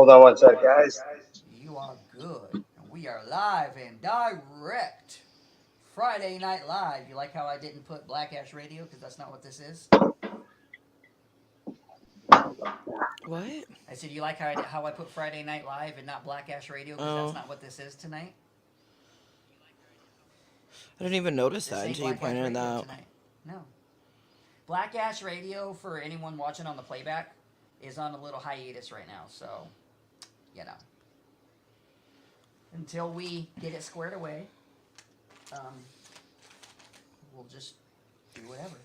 Hold on one sec, guys. You are good. And we are live and direct. Friday Night Live. You like how I didn't put Black Ash Radio because that's not what this is? What? I said, you like how I put Friday Night Live and not Black Ash Radio because that's Oh, not what this is tonight? I didn't even notice This that ain't until you Black Ash pointed it Radio out. tonight. No. Black Ash Radio, for anyone watching on the playback, is on a little hiatus right now. So, you know. Until we get it squared away, um, we'll just do whatever.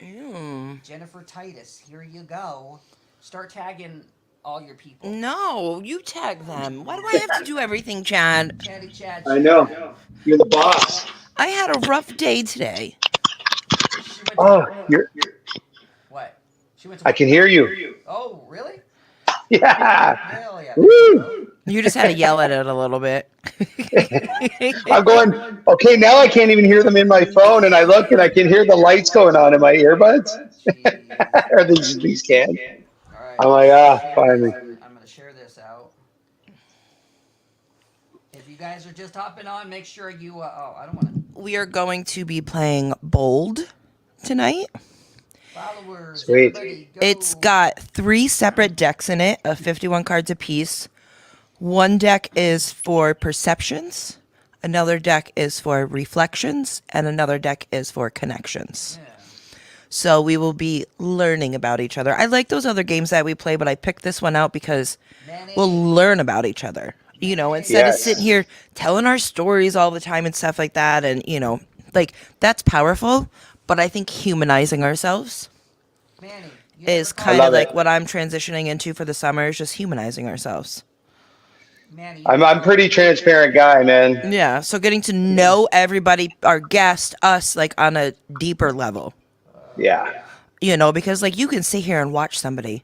Ew. Jennifer Titus, here you go. Start tagging all your people. No, you tag them. Why do I have to do everything, Chad? Chatty Chad I Chad. know. You're the boss. I had a rough day today. She went to Oh, you're. what? She went to I can hear you. Oh, really? Yeah. Hell yeah. Woo. You just had to yell at it a little bit. I'm going. Okay, now I can't even hear them in my phone, and I look and I can hear the lights going on in my earbuds. Jeez. Or these cans. All right. I'm like, finally. I'm gonna share this out. If you guys are just hopping on, make sure you. I don't want to. We are going to be playing Bold tonight. Followers. Sweet. Everybody go. It's got 3 separate decks in it of 51 cards apiece. One deck is for perceptions, another deck is for reflections, and another deck is for connections. Yeah. So we will be learning about each other. I like those other games that we play, but I picked this one out because we'll learn about each other. You know, instead of Yes. sitting here telling our stories all the time and stuff like that. And, you know, like that's powerful, but I think humanizing ourselves Manny, you is never kind love of it. like what I'm transitioning into for the summer is just humanizing ourselves. Manny, I'm pretty transparent guy, man. Yeah. So getting to know everybody, our guest, us, like on a deeper level. Yeah. You know, because like you can sit here and watch somebody,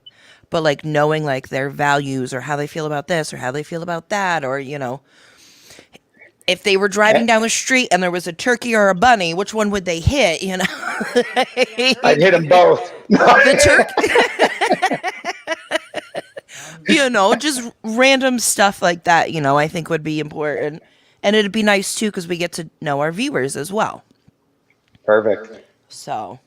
but like knowing like their values or how they feel about this or how they feel about that, or you know, if they were driving down the street and there was a turkey or a bunny, which one would they hit? You know, I'd hit them both. the turkey. You know, just random stuff like that. You know, I think would be important, and it'd be nice too because we get to know our viewers as well. Perfect. So,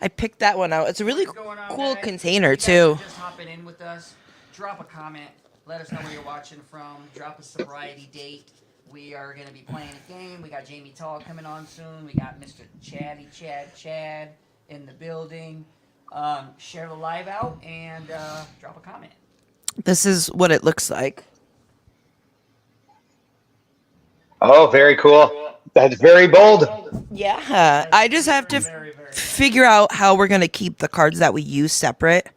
I picked that one out. It's a really what's going on, cool guys? container If you guys are too. just hopping in with us, drop a comment. Let us know where you're watching from. Drop a sobriety date. We are going to be playing a game. We got Jamie Tall coming on soon. We got Mr. Chatty Chad in the building. Share the live out and drop a comment. This is what it looks like. Oh, very cool. That's very bold. Yeah, I just have to Very, very. figure out how we're gonna keep the cards that we use separate.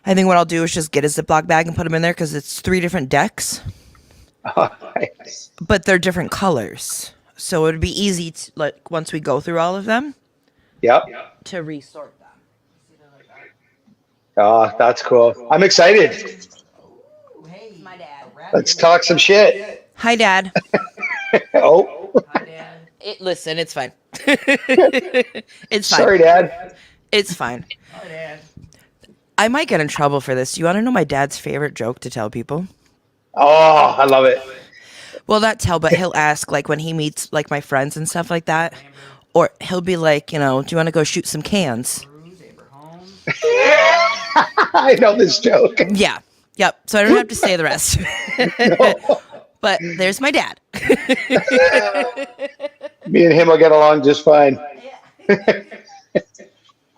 I think what I'll do is just get a Ziploc bag and put them in there because it's 3 different decks, Oh, nice. but they're different colors. So it would be easy to, like once we go through all of them Yep. to resort them. Oh, that's cool. I'm excited. Ooh, hey, My dad. Let's talk some shit. Hi, Dad. Oh, Hi, Dad. Listen, it's fine. It's fine. sorry, Dad. It's fine. Hi, Dad. I might get in trouble for this. Do you want to know my dad's favorite joke to tell people? Oh, I love it. Well, not tell, but he'll ask, like, when he meets, like, my friends and stuff like that. Or he'll be like, you know, do you want to go shoot some cans? Bruce, Abraham. I know this joke. Yeah. Yep. So I don't have to say the rest. But there's my dad. Me and him will get along just fine.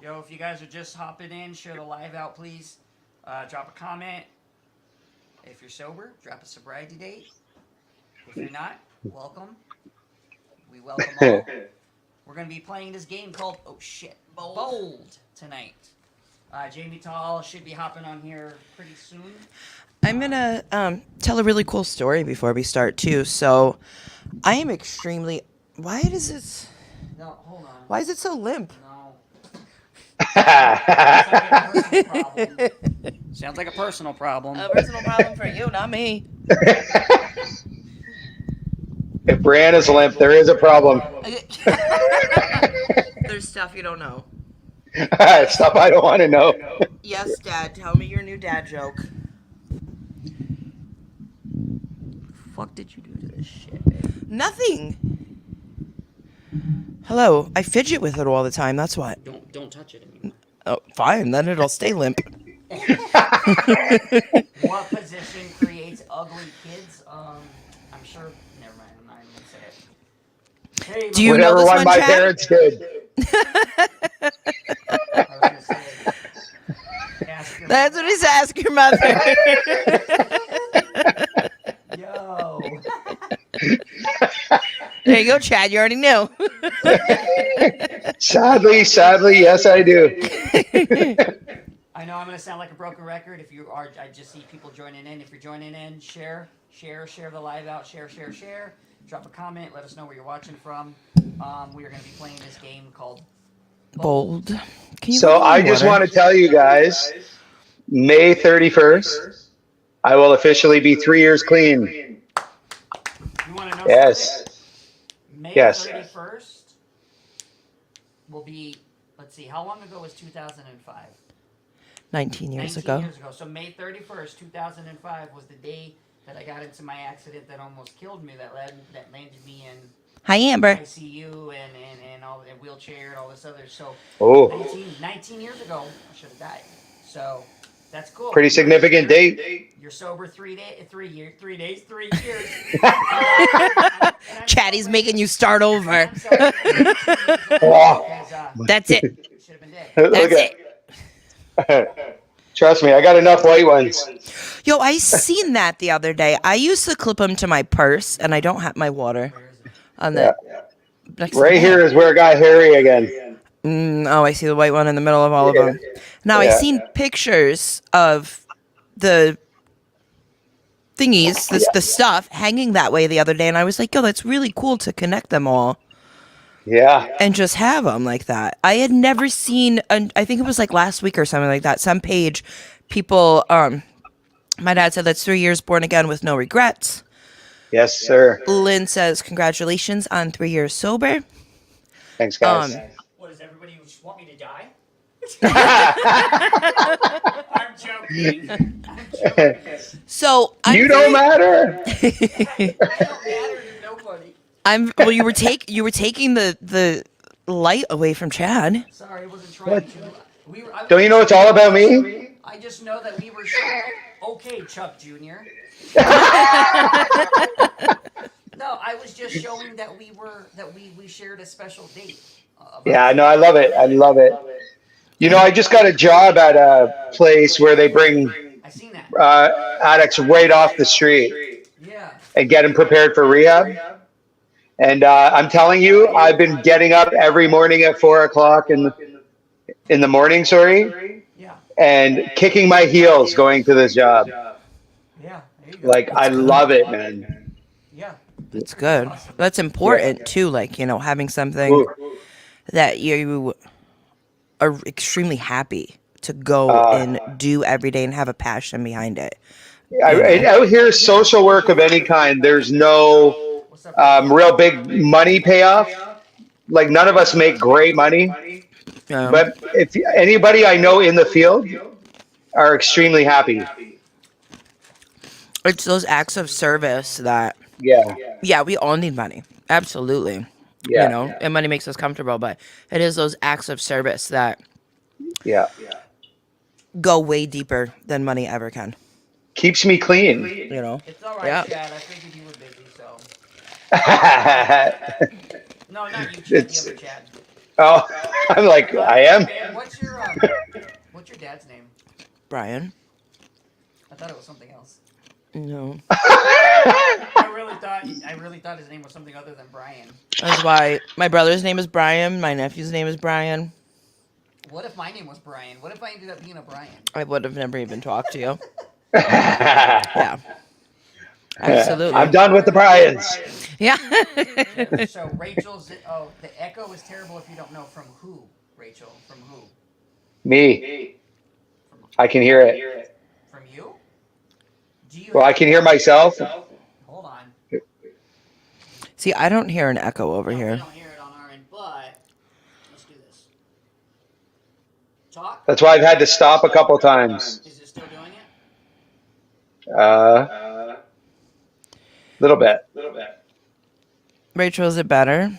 Yo, if you guys are just hopping in, share the live out, please. Drop a comment. If you're sober, drop a sobriety date. If you're not, welcome. We welcome all. We're going to be playing this game called, oh shit, Bold tonight. Jamie Tall should be hopping on here pretty soon. I'm going to tell a really cool story before we start, too. So I am extremely. Why does this. No, hold on. Why is it so limp? No. Sounds like a personal problem. Sounds like a personal problem. A personal problem for you, not me. If Brianna's limp, there is a problem. There's stuff you don't know. Stuff I don't want to know. Yes, Dad. Tell me your new dad joke. fuck did you do to this shit, babe? Nothing. Hello, I fidget with it all the time. That's what. Don't touch it anymore. Oh, fine. Then it'll stay limp. What position creates ugly kids? I'm sure. Never mind. I'm not even gonna say it. Hey, Do you know Whatever this one one, my Chad? parents did. I was gonna say, ask your That's what he's asking your mother. Yo. There you go, Chad. You already knew. Sadly, yes, I do. I know I'm gonna sound like a broken record. If you are, I just see people joining in. If you're joining in, share the live out. Share. Drop a comment. Let us know where you're watching from. We are gonna be playing this game called Bold. Can you So give me I just water? want to tell you guys, May 31st, I will officially be 3 years clean. You want to know Yes. something? May Yes. 31st will be. Let's see. How long ago was 2005? 19 years 19 ago. years ago. So May 31st, 2005 was the day that I got into my accident that almost killed me. That landed me in Hi, Amber. ICU and all in wheelchair and all this other. So Oh, 19 years ago, I should have died. So that's cool. pretty significant date. You're sober 3 days, 3 years, 3 days, 3 years. Chatty's making you start over. Wow. That's it. Should have been dead. That's it. Trust me, I got enough white ones. Yo, I seen that the other day. I used to clip them to my purse, and I don't have my water Where is it? on the next to Right the here is where it got hairy again. Oh, I see the white one in the middle of all of them. Now, I Yeah. seen pictures of the thingies, the stuff hanging that way the other day, and I was like, yo, that's really cool to connect them all Yeah. and just have them like that. I had never seen, I think it was like last week or something like that, some page, people, my dad said that's 3 years born again with no regrets. Yes, sir. Lynn says, congratulations on 3 years sober. Thanks, guys. What does everybody just want me to die? I'm joking. I'm joking. So You don't matter. I don't matter to nobody. Well, you were taking the light away from Chad. Sorry, I wasn't trying to. Don't you know it's all about me? I just know that we were okay, Chuck Jr. No, I was just showing that we shared a special date. Yeah, no, I love it. I love it. You know, I just got a job at a place where they bring I seen that. addicts right off the street Yeah. and get them prepared for rehab. And I'm telling you, I've been getting up every morning at 4 o'clock in the morning, Yeah. and kicking my heels going to this job. Yeah. There you go. Like, I love it, man. Yeah. That's good. That's important too. Like, you know, having something Ooh. that you are extremely happy to go and do every day and have a passion behind it. Out here, social work of any kind, there's no What's up? real big money payoff. Like, none of us make great money. But if anybody I know in the field are extremely happy. It's those acts of service that, Yeah. yeah, we all need money. Absolutely. Yeah. You know, and money makes us comfortable, but it is those acts of service that Yeah. go way deeper than money ever can. Keeps me clean. You know? It's all right, Yeah. Chad. I figured you were busy, so. No, not you, Chad. It's- The other Chad. Oh, I'm like, I am. Man, what's your dad's name? Brian? I thought it was something else. No. I really thought his name was something other than Brian. That's why my brother's name is Brian. My nephew's name is Brian. What if my name was Brian? What if I ended up being a Brian? I would have never even talked to you. Yeah. Absolutely. I'm done with the Bryans. Yeah. So Rachel's. The echo is terrible if you don't know from who. Rachel, from who? Me. I can hear it. From you? Do you? Well, I can hear myself. Hold on. See, I don't hear an echo over No, we here. don't hear it on our end, but let's do this. Talk. That's why I've had to stop a couple times. Is it still doing it? Little bit. Rachel, is it better?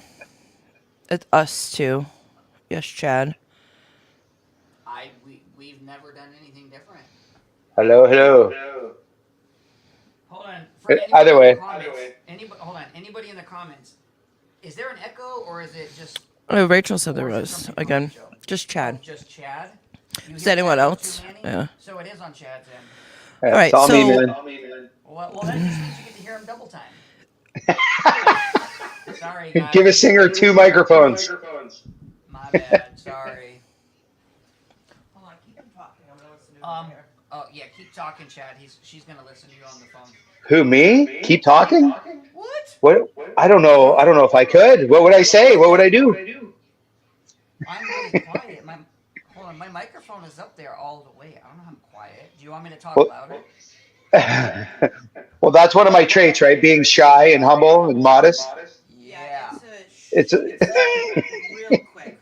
It's us too. Yes, Chad. We've never done anything different. Hello, hello. Hold on. For Either way. Hold on. Anybody in the comments? Is there an echo or is it just? Oh, Rachel said there or is it was. something from Again, Rachel? just Chad. Oh, just Chad. You Is hear anyone the echo else? too, Manny? Yeah. So it is on Chad's end. Yeah, All right, it's all me, so- man. Well, that just means you get to hear him double time. Sorry, guys. Give a singer 2 microphones. My bad. Sorry. Hold on, keep talking. I'm gonna listen to Oh yeah, keep talking, Chad. She's gonna listen to you on the phone. Who, me? Keep talking? What? What? I don't know. I don't know if I could. What would I say? What would I do? I'm really quiet. Hold on, my microphone is up there all the way. I don't know how I'm quiet. Do you want me to talk louder? Well, that's one of my traits, right? Being shy and humble and modest. Yeah. It's real quick.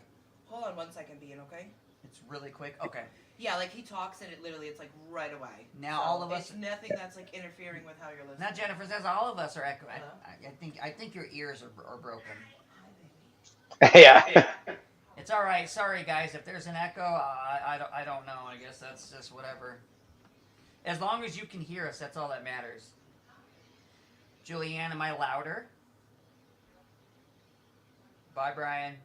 Hold on 1 second, Bean, okay? It's really quick. Okay. Yeah, like he talks and it's like right away. Now all of us. It's nothing that's like interfering with how you're listening. Now Jennifer says all of us are echoing. Hello? I think your ears are broken. yeah. It's all right. Sorry guys, if there's an echo, I don't know. I guess that's just whatever. As long as you can hear us, that's all that matters. Julianne, am I louder? Bye, Brian.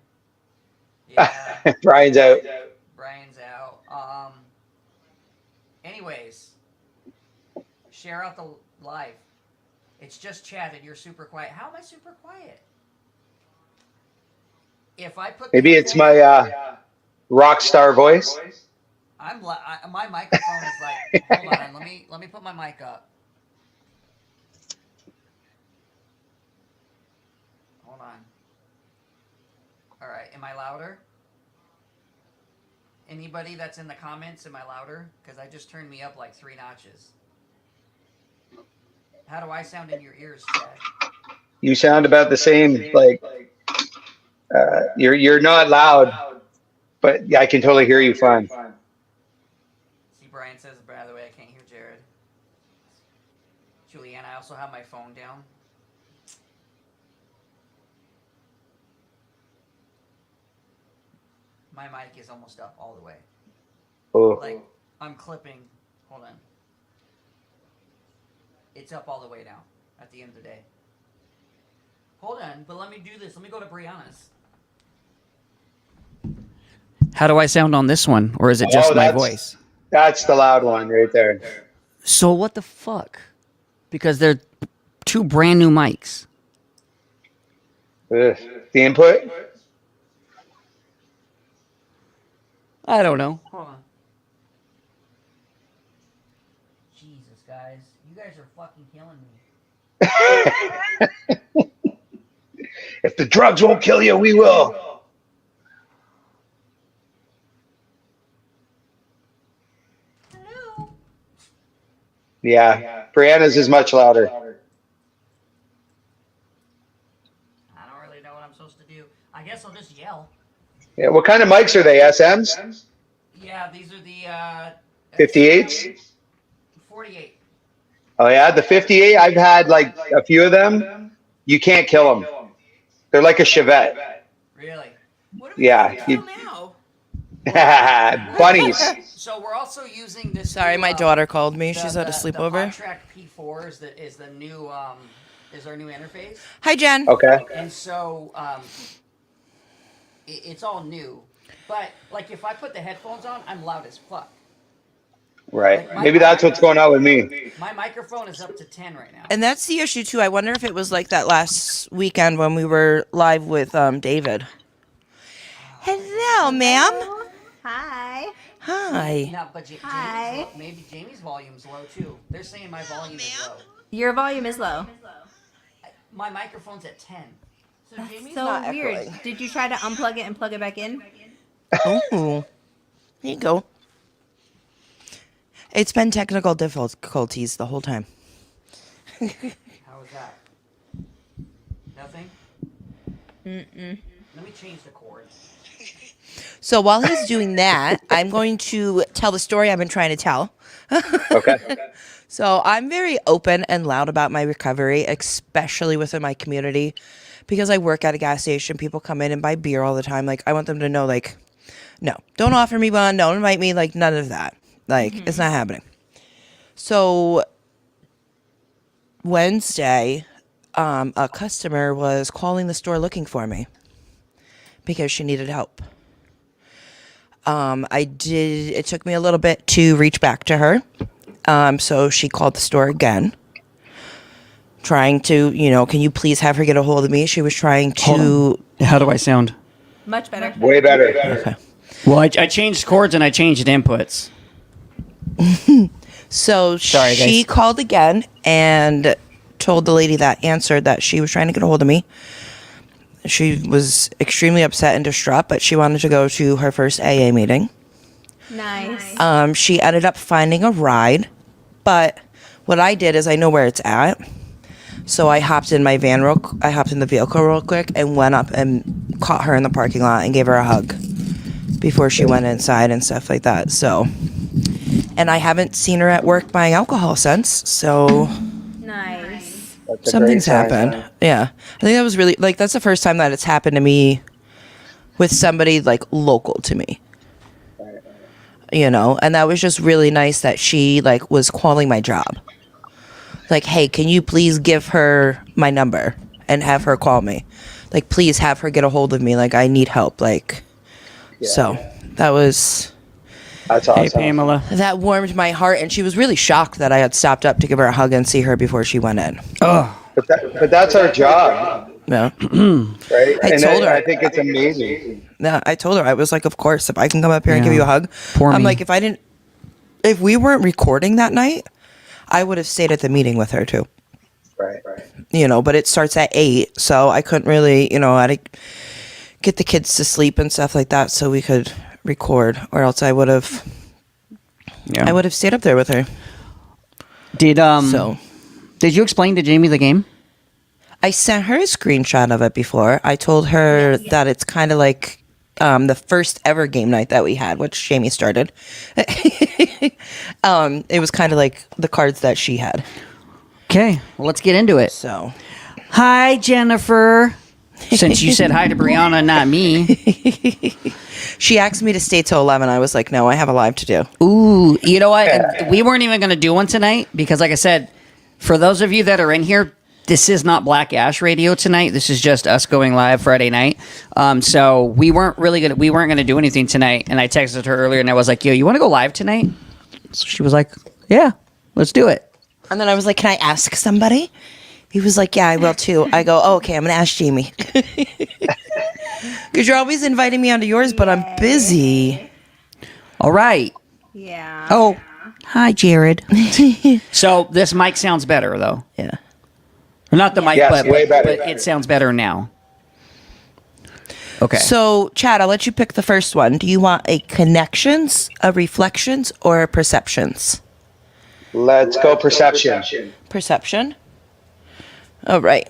Yeah. Brian's out. Brian's out. Anyways, share out the live. It's just Chad and you're super quiet. How am I super quiet? If I put Maybe it's my rock star voice. My microphone is like. Hold on. Let me put my mic up. Hold on. All right. Am I louder? Anybody that's in the comments, am I louder? Because I just turned me up like 3 notches. How do I sound in your ears, Chad? You sound about the same. Like you're not loud, but I can totally hear you fine. See, Brian says, by the way, I can't hear Jared. Julianne, I also have my phone down. My mic is almost up all the way. Oh. Like, I'm clipping. Hold on. It's up all the way now at the end of the day. Hold on, but let me do this. Let me go to Brianna's. How do I sound on this one? Or is it just my voice? That's the loud one right there. So what the fuck? Because they're 2 brand new mics. Ugh. The input? I don't know. Hold on. Jesus, guys. You guys are fucking killing me. If the drugs won't kill you, we will. Hello. Yeah. Brianna's is much louder. I don't really know what I'm supposed to do. I guess I'll just yell. Yeah. What kind of mics are they? SMs? Yeah, these are the 58s? 48. Oh yeah, the 58. I've had like a few of them. You can't kill them. They're like a Chevette. Really? What are Yeah. doing now? Bunnies. So we're also using this. Sorry, new, my daughter called me. the- She's at a the sleepover. PodTrack P4 is the new is our new interface, Hi, Jen. Okay. and so it's all new. But like if I put the headphones on, I'm loud as fuck. Right. Maybe that's what's going on with me. My microphone is up to 10 right now. And that's the issue too. I wonder if it was like that last weekend when we were live with David. Hello, ma'am. Hi. Hi. No, but Hi. maybe Jamie's volume's low too. They're saying my volume is low. Your volume is low. My microphone's at 10. So That's Jamie's so not weird. echoing. Did you try to unplug it and plug it back in? Oh, there you go. It's been technical difficulties the whole time. How was that? Nothing? Mm-mm. Let me change the cord. So while he's doing that, I'm going to tell the story I've been trying to tell Okay. So I'm very open and loud about my recovery, especially within my community, because I work at a gas station. People come in and buy beer all the time. Like, I want them to know, like, no, don't offer me one. Don't invite me. Like, none of that. Like, it's not happening. So Wednesday, a customer was calling the store looking for me because she needed help. It took me a little bit to reach back to her. So she called the store again, trying to, can you please have her get a hold of me? She was trying to. How do I sound? Much better. Way better. Okay. Well, I changed chords and I changed inputs. So Sorry, she guys. called again and told the lady that answered that she was trying to get a hold of me. She was extremely upset and distraught, but she wanted to go to her first AA meeting. Nice. She ended up finding a ride, but what I did is I know where it's at. So I hopped in the vehicle real quick and went up and caught her in the parking lot and gave her a hug before she went inside and stuff like that. So, and I haven't seen her at work buying alcohol since. So Nice. That's a something's great sign. happened. Yeah. I think that was really, like, that's the first time that it's happened to me with somebody, like, local to me. And that was just really nice that she, like, was calling my job. Like, hey, can you please give her my number and have her call me? Like, please have her get a hold of me. Like, I need help. Like, so that was, That's Hey, awesome. Pamela. that warmed my heart. And she was really shocked that I had stopped up to give her a hug and see her before she went in. Oh, But that's our job, Yeah. right? I told her. I think it's amazing. Yeah, I told her, I was like, of course, if I can come up here and give Yeah. you a hug. Poor I'm me. like, if we weren't recording that night, I would have stayed at the meeting with her too. Right. But it starts at 8, so I couldn't really, I had to get the kids to sleep and stuff like that so we could record, or else I would have yeah. stayed up there with her. Did So Did you explain to Jamie the game? I sent her a screenshot of it before. I told her that it's kind of like the first ever game night that we had, which Jamie started. It was kind of like the cards that she had. Okay, well, let's get into it. So Hi, Jennifer. Since you said hi to Brianna, not me. she asked me to stay till 11. I was like, no, I have a live to do. Ooh, you know what? And we weren't even going to do one tonight because, like I said, for those of you that are in here, this is not Black Ash Radio tonight. This is just us going live Friday night. So we weren't gonna do anything tonight. And I texted her earlier and I was like, "Yo, you want to go live tonight?" So she was like, "Yeah, let's do it." And then I was like, can I ask somebody? He was like, yeah, I will too. I go, oh, okay, I'm going to ask Jamie. Because you're always inviting me onto yours, but I'm busy. All right. Yeah. Oh, hi, Jared. So this mic sounds better though. Yeah. Or not the mic, Yes, but, way better. but it sounds better now. Okay. So, Chad, I'll let you pick the first one. Do you want a connections, a reflections, or a perceptions? Let's go perception. Perception. All right.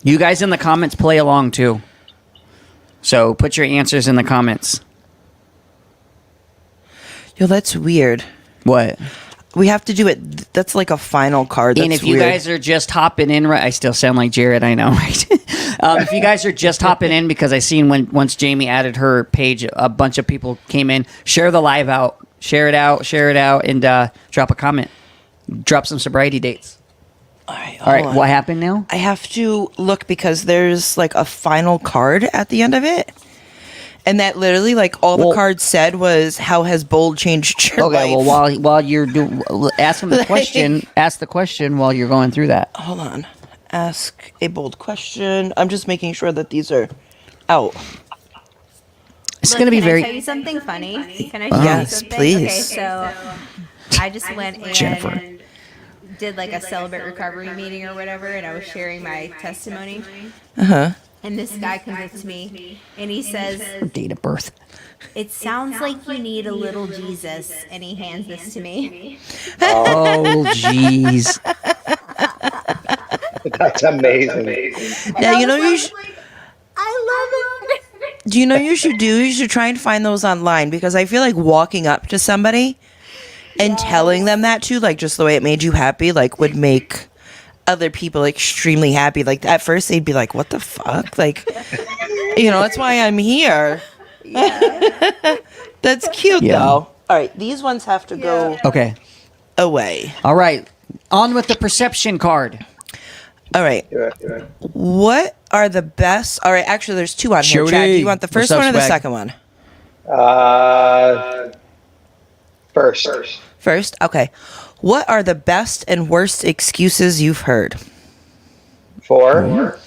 You guys in the comments play along too. So put your answers in the comments. Yo, that's weird. What? We have to do it. That's like a final card. That's And if you weird. guys are just hopping in, right? I still sound like Jared, I know, right? If you guys are just hopping in, because I seen once Jamie added her page, a bunch of people came in. Share the live out, share it out, and drop a comment. Drop some sobriety dates. All right. All right, hold on. what happened now? I have to look because there's like a final card at the end of it. And that literally, like, all the Well- cards said was, how has bold changed your Okay, life? well, while you're doing, ask him the question. Ask the question while you're going through that. Hold on. Ask a bold question. I'm just making sure that these are out. It's Look, going to be can I very. tell you something funny? Can I tell Yes, you something? please. Okay, so I just went and Jennifer. did like a Celebrate Recovery meeting or whatever, and I was sharing my testimony. Uh-huh. And this guy comes up to me, and he says, Date of birth. "It sounds like you need a little Jesus," and he hands this to me. Oh, jeez. That's amazing. Now, you know, I love it. do you know what you should do? You should try and find those online because I feel like walking up to somebody And telling them that too, like just the way it made you happy, like would make other people extremely happy. Like at first they'd be like, what the fuck? Like, that's why I'm here. That's cute Yeah. though. All right, these ones have to go Okay. away. All right. On with the perception card. All right. What are the best? All right, actually, there's two on here. Jody. Chad, do you want the first What's up, one or the swag? second one? First. First, okay. What are the best and worst excuses you've heard? For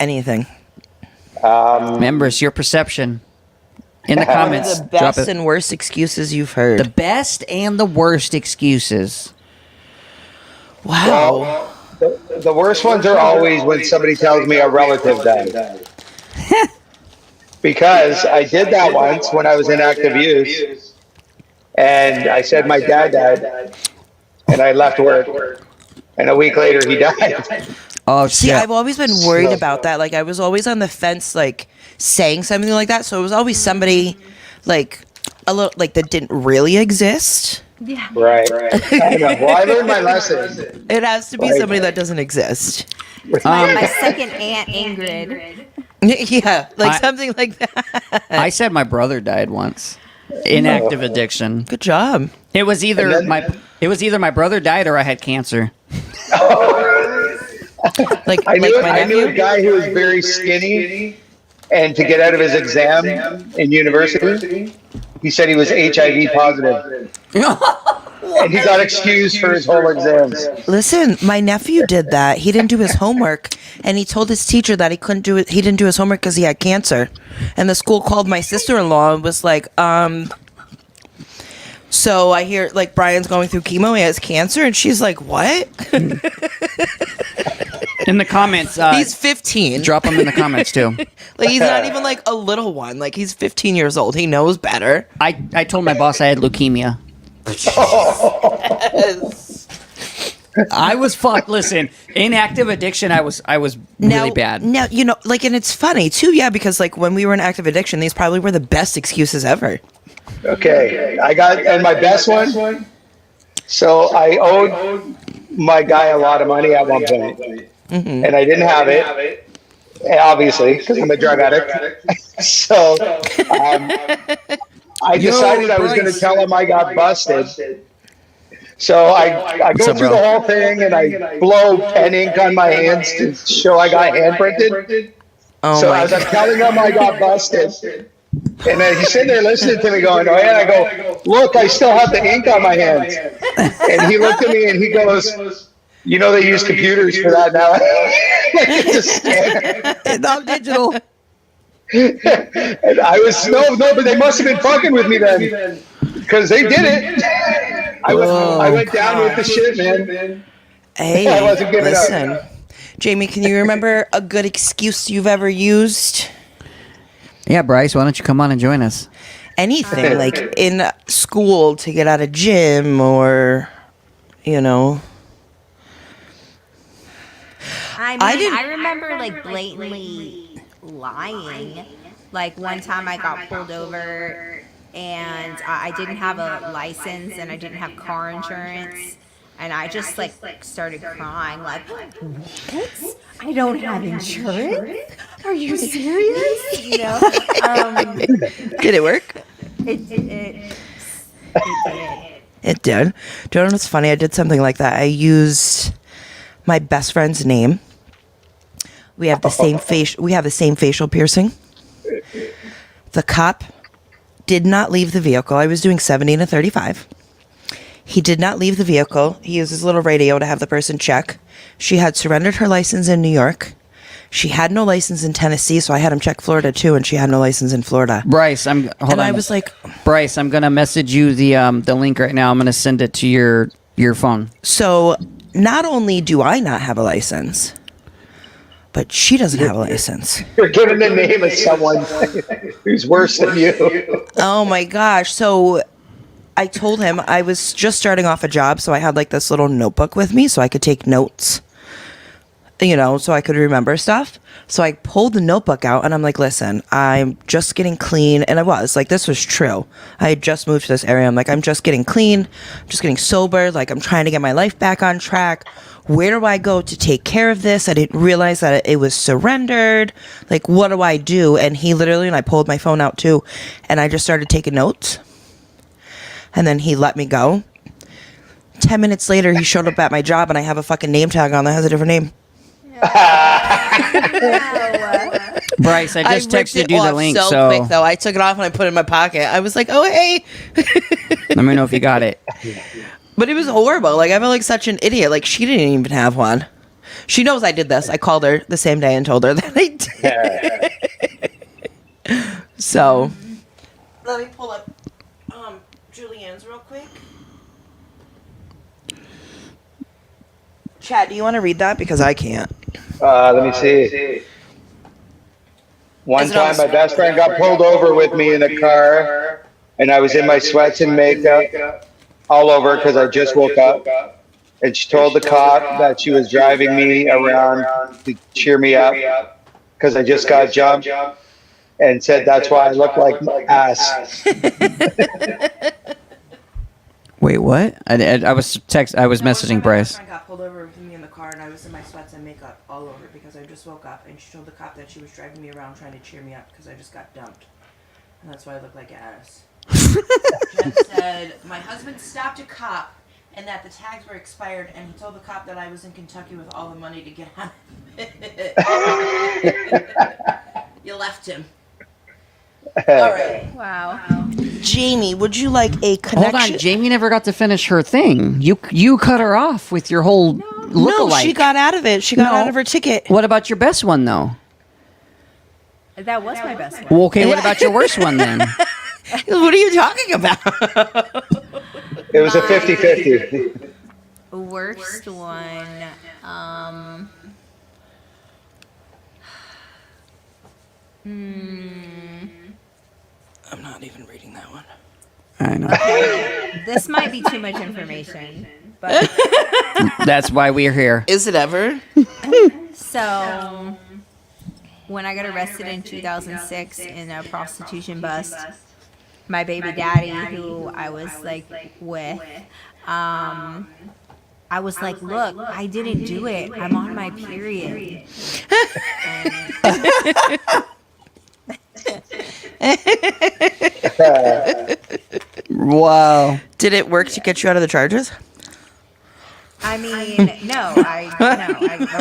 Anything. Remember, it's your perception. In the comments, The drop best it. and worst excuses you've heard. The best and the worst excuses. Wow. the worst ones are always when somebody tells me a relative died. Because I did that once when I was in active use, and I said my dad died, and I left work, and a week later he died. Oh, See, shit. I've always been worried about that. Like, I was always on the fence, like, saying something like that. So it was always somebody, like, a little, like, that didn't really exist. Yeah. Right. I know. Well, I learned my lesson. It has to be Right. somebody that doesn't exist. My second aunt, Ingrid. Yeah, like I- something like that. I said my brother died once. In active addiction. Good job. It was either And then- my brother died or I had cancer. Like, I like knew, my I knew a nephew. guy who was very skinny, and to get out of his exam in university, he said he was HIV positive, and he got excused for his whole exams. Listen, my nephew did that. He didn't do his homework, and he told his teacher that he couldn't do it. He didn't do his homework because he had cancer. And the school called my sister-in-law and was like, so I hear like Brian's going through chemo. He has cancer, and she's like, what? In the comments, He's 15. drop them in the comments too. Like, he's not even like a little one. Like, he's 15 years old. He knows better. I told my boss I had leukemia. I was fucked. Listen, in active addiction, I was really bad. Now, like, and it's funny too, yeah, because like when we were in active addiction, these probably were the best excuses ever. Okay, and my best one. So I owed my guy a lot of money at one point, and I didn't have it, obviously, because I'm a drug addict. So I decided I was going to tell him I got busted. So I go up, through bro? the whole thing, and I blow pen ink on my hands to show I got hand printed. Oh So my as I'm god. telling him I got busted, and then he's sitting there listening to me going, oh yeah, I go, look, I still have the ink on my hands. And he looked at me and he goes, you know they use computers for that now. Like, it's a scam. It's all digital. And I was, no, but they must have been fucking with me then. Because they did it. I went down with the shit, man. Hey, I wasn't giving up. listen. Jamie, can you remember a good excuse you've ever used? Yeah, Bryce, why don't you come on and join us? Anything, like in school to get out of gym or, I didn't- remember like blatantly lying. Like one time I got pulled over and I didn't have a license and I didn't have car insurance. And I just like started crying like, what? I don't have insurance? Are you serious? Did it work? It did. It did. Do you know what's funny? I did something like that. I used my best friend's name. We have the same facial piercing. The cop did not leave the vehicle. I was doing 70 to 35. He did not leave the vehicle. He used his little radio to have the person check. She had surrendered her license in New York. She had no license in Tennessee, so I had him check Florida too, and she had no license in Florida. Bryce, hold on. I was like, Bryce, I'm gonna message you the link right now. I'm gonna send it to your phone. so not only do I not have a license, but she doesn't have a license. You're giving the name of someone who's worse than you. Oh my gosh. So I told him I was just starting off a job, so I had like this little notebook with me so I could take notes. you know, so I could remember stuff. So I pulled the notebook out and I'm like, listen, I'm just getting clean. And I was like, this was true. I had just moved to this area. I'm like, I'm just getting clean, just getting sober. Like, I'm trying to get my life back on track. Where do I go to take care of this? I didn't realize that it was surrendered. Like, what do I do? And he literally, and I pulled my phone out too, and I just started taking notes. And then he let me go. 10 minutes later, he showed up at my job and I have a fucking name tag on that has a different name. Bryce, I just ripped texted it you the off link, so so quick though. I took it off and I put it in my pocket. I was like, oh hey. let me know if you got it. But it was horrible. Like, I felt like such an idiot. Like, she didn't even have one. She knows I did this. I called her the same day and told her that I did. So let me pull up Julianne's real quick. Chad, do you want to read that? Because I can't. Let me see. One Is it on time, my best friend got pulled over with me in a car, and I was in my sweats and makeup all over because I just woke up. And she told the cop that she was driving me around to cheer me up because I just got jumped, and said that's why I look like my ass. Wait, what? I was messaging Bryce. My friend got pulled over with me in the car, and I was in my sweats and makeup all over because I just woke up. And she told the cop that she was driving me around trying to cheer me up because I just got dumped, and that's why I look like ass. Jen said my husband stopped a cop, and that the tags were expired, and he told the cop that I was in Kentucky with all the money to get on it. You left him. All right. Wow. Jamie, would you like a connection? Hold on, Jamie never got to finish her thing. You cut her off with your whole lookalike. No, she got out of it. She got No. out of her ticket. What about your best one though? That was my best one. Well, okay, what about your worst one then? What are you talking about? It was a 50-50. Worst one. I'm not even reading that one. I know. This might be too much information, but That's why we're here. Is it ever? so when I got arrested in 2006 in a prostitution bust, my baby daddy, who I was like with, I was like, look, I didn't do it. I'm on my period. Wow. Did it work to get you out of the charges? I mean, I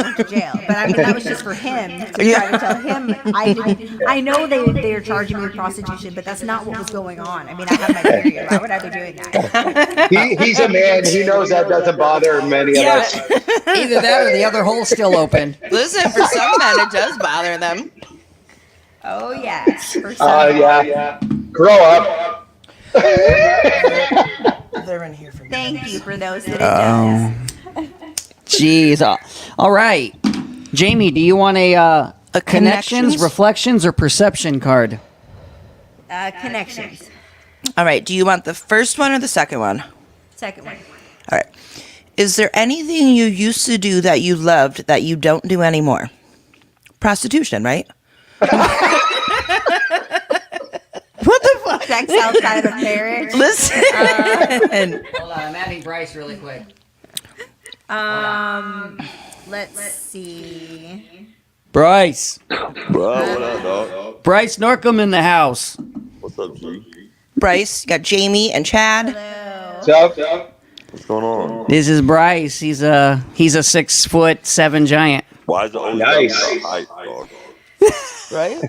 went to jail, but I mean that was just for him to try to tell him I didn't. I know they're charging me with prostitution, but that's not what was going on. I mean, I have my period. Why would I be doing that? He's a man. He knows that doesn't bother many of us. Either that or the other hole's still open. Listen, for some men, it does bother them. Oh yes, for some. Yeah. Grow up. They're in here for me. Thank you for those that it does. Jeez. All right. Jamie, do you want a connections, connections? reflections, or perception card? Connections. All right. Do you want the first one or the second one? Second one. All right. Is there anything you used to do that you loved that you don't do anymore? Prostitution, right? What the fuck? Sex outside of marriage. Listen. Hold on, I'm adding Bryce really quick. Let's see. Bryce. Bro, what up, dog? Bryce Norcom in the house. What's up, G? Bryce, you got Jamie and Chad. Hello. So, What's going on? This is Bryce. He's a 6'7" giant. Why is it always Nice. gotta be height, dog? Right?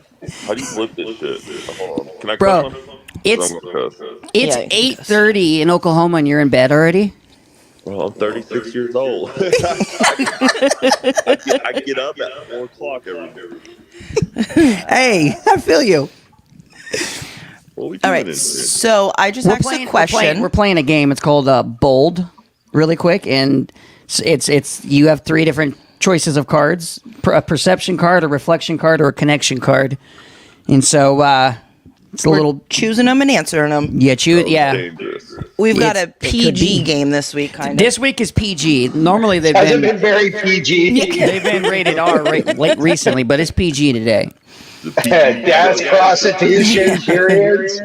How do you flip this shit? Hold on. Can I Bro, cuss on this? it's I'm gonna cuss. it's Yeah, 8:30 in Oklahoma and you're in bed already? Well, I'm 36 years old. I get up at 4 o'clock every day. Hey, I feel you. What we doing All right. in here? So I just asked a question. We're playing a game. It's called Bold, really quick, and it's you have 3 different choices of cards: a perception card, a reflection card, or a connection card. And so It's a little. Choosing them and answering them. Yeah, yeah. Dangerous. We've got a It could PG be. game this week, kind of. This week is PG. Normally they've Hasn't been been very PG. they've been rated R late recently, but it's PG today. The PG Dad's prostitution periods.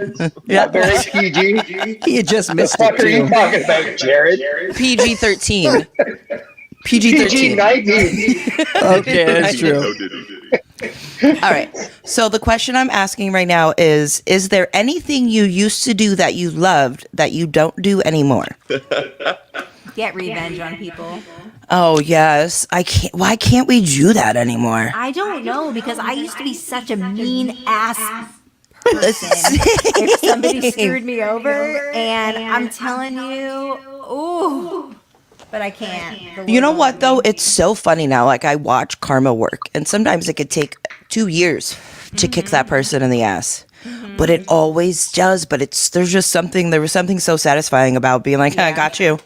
Yeah. Not very PG. You just missed What it are you too. talking about, Jared? PG-13. PG PG-13. 19. Okay, that's No true. diddy. All right. So the question I'm asking right now is there anything you used to do that you loved that you don't do anymore? Get revenge on people. Oh, yes. I can't. Why can't we do that anymore? I don't know because I used to be such a mean ass person. If somebody screwed me over, and I'm telling you, ooh, but I can't. You know what, though? It's so funny now. Like, I watch karma work, and sometimes it could take 2 years to kick that person in the ass. But it always does. But there was something so satisfying about being like, I got you.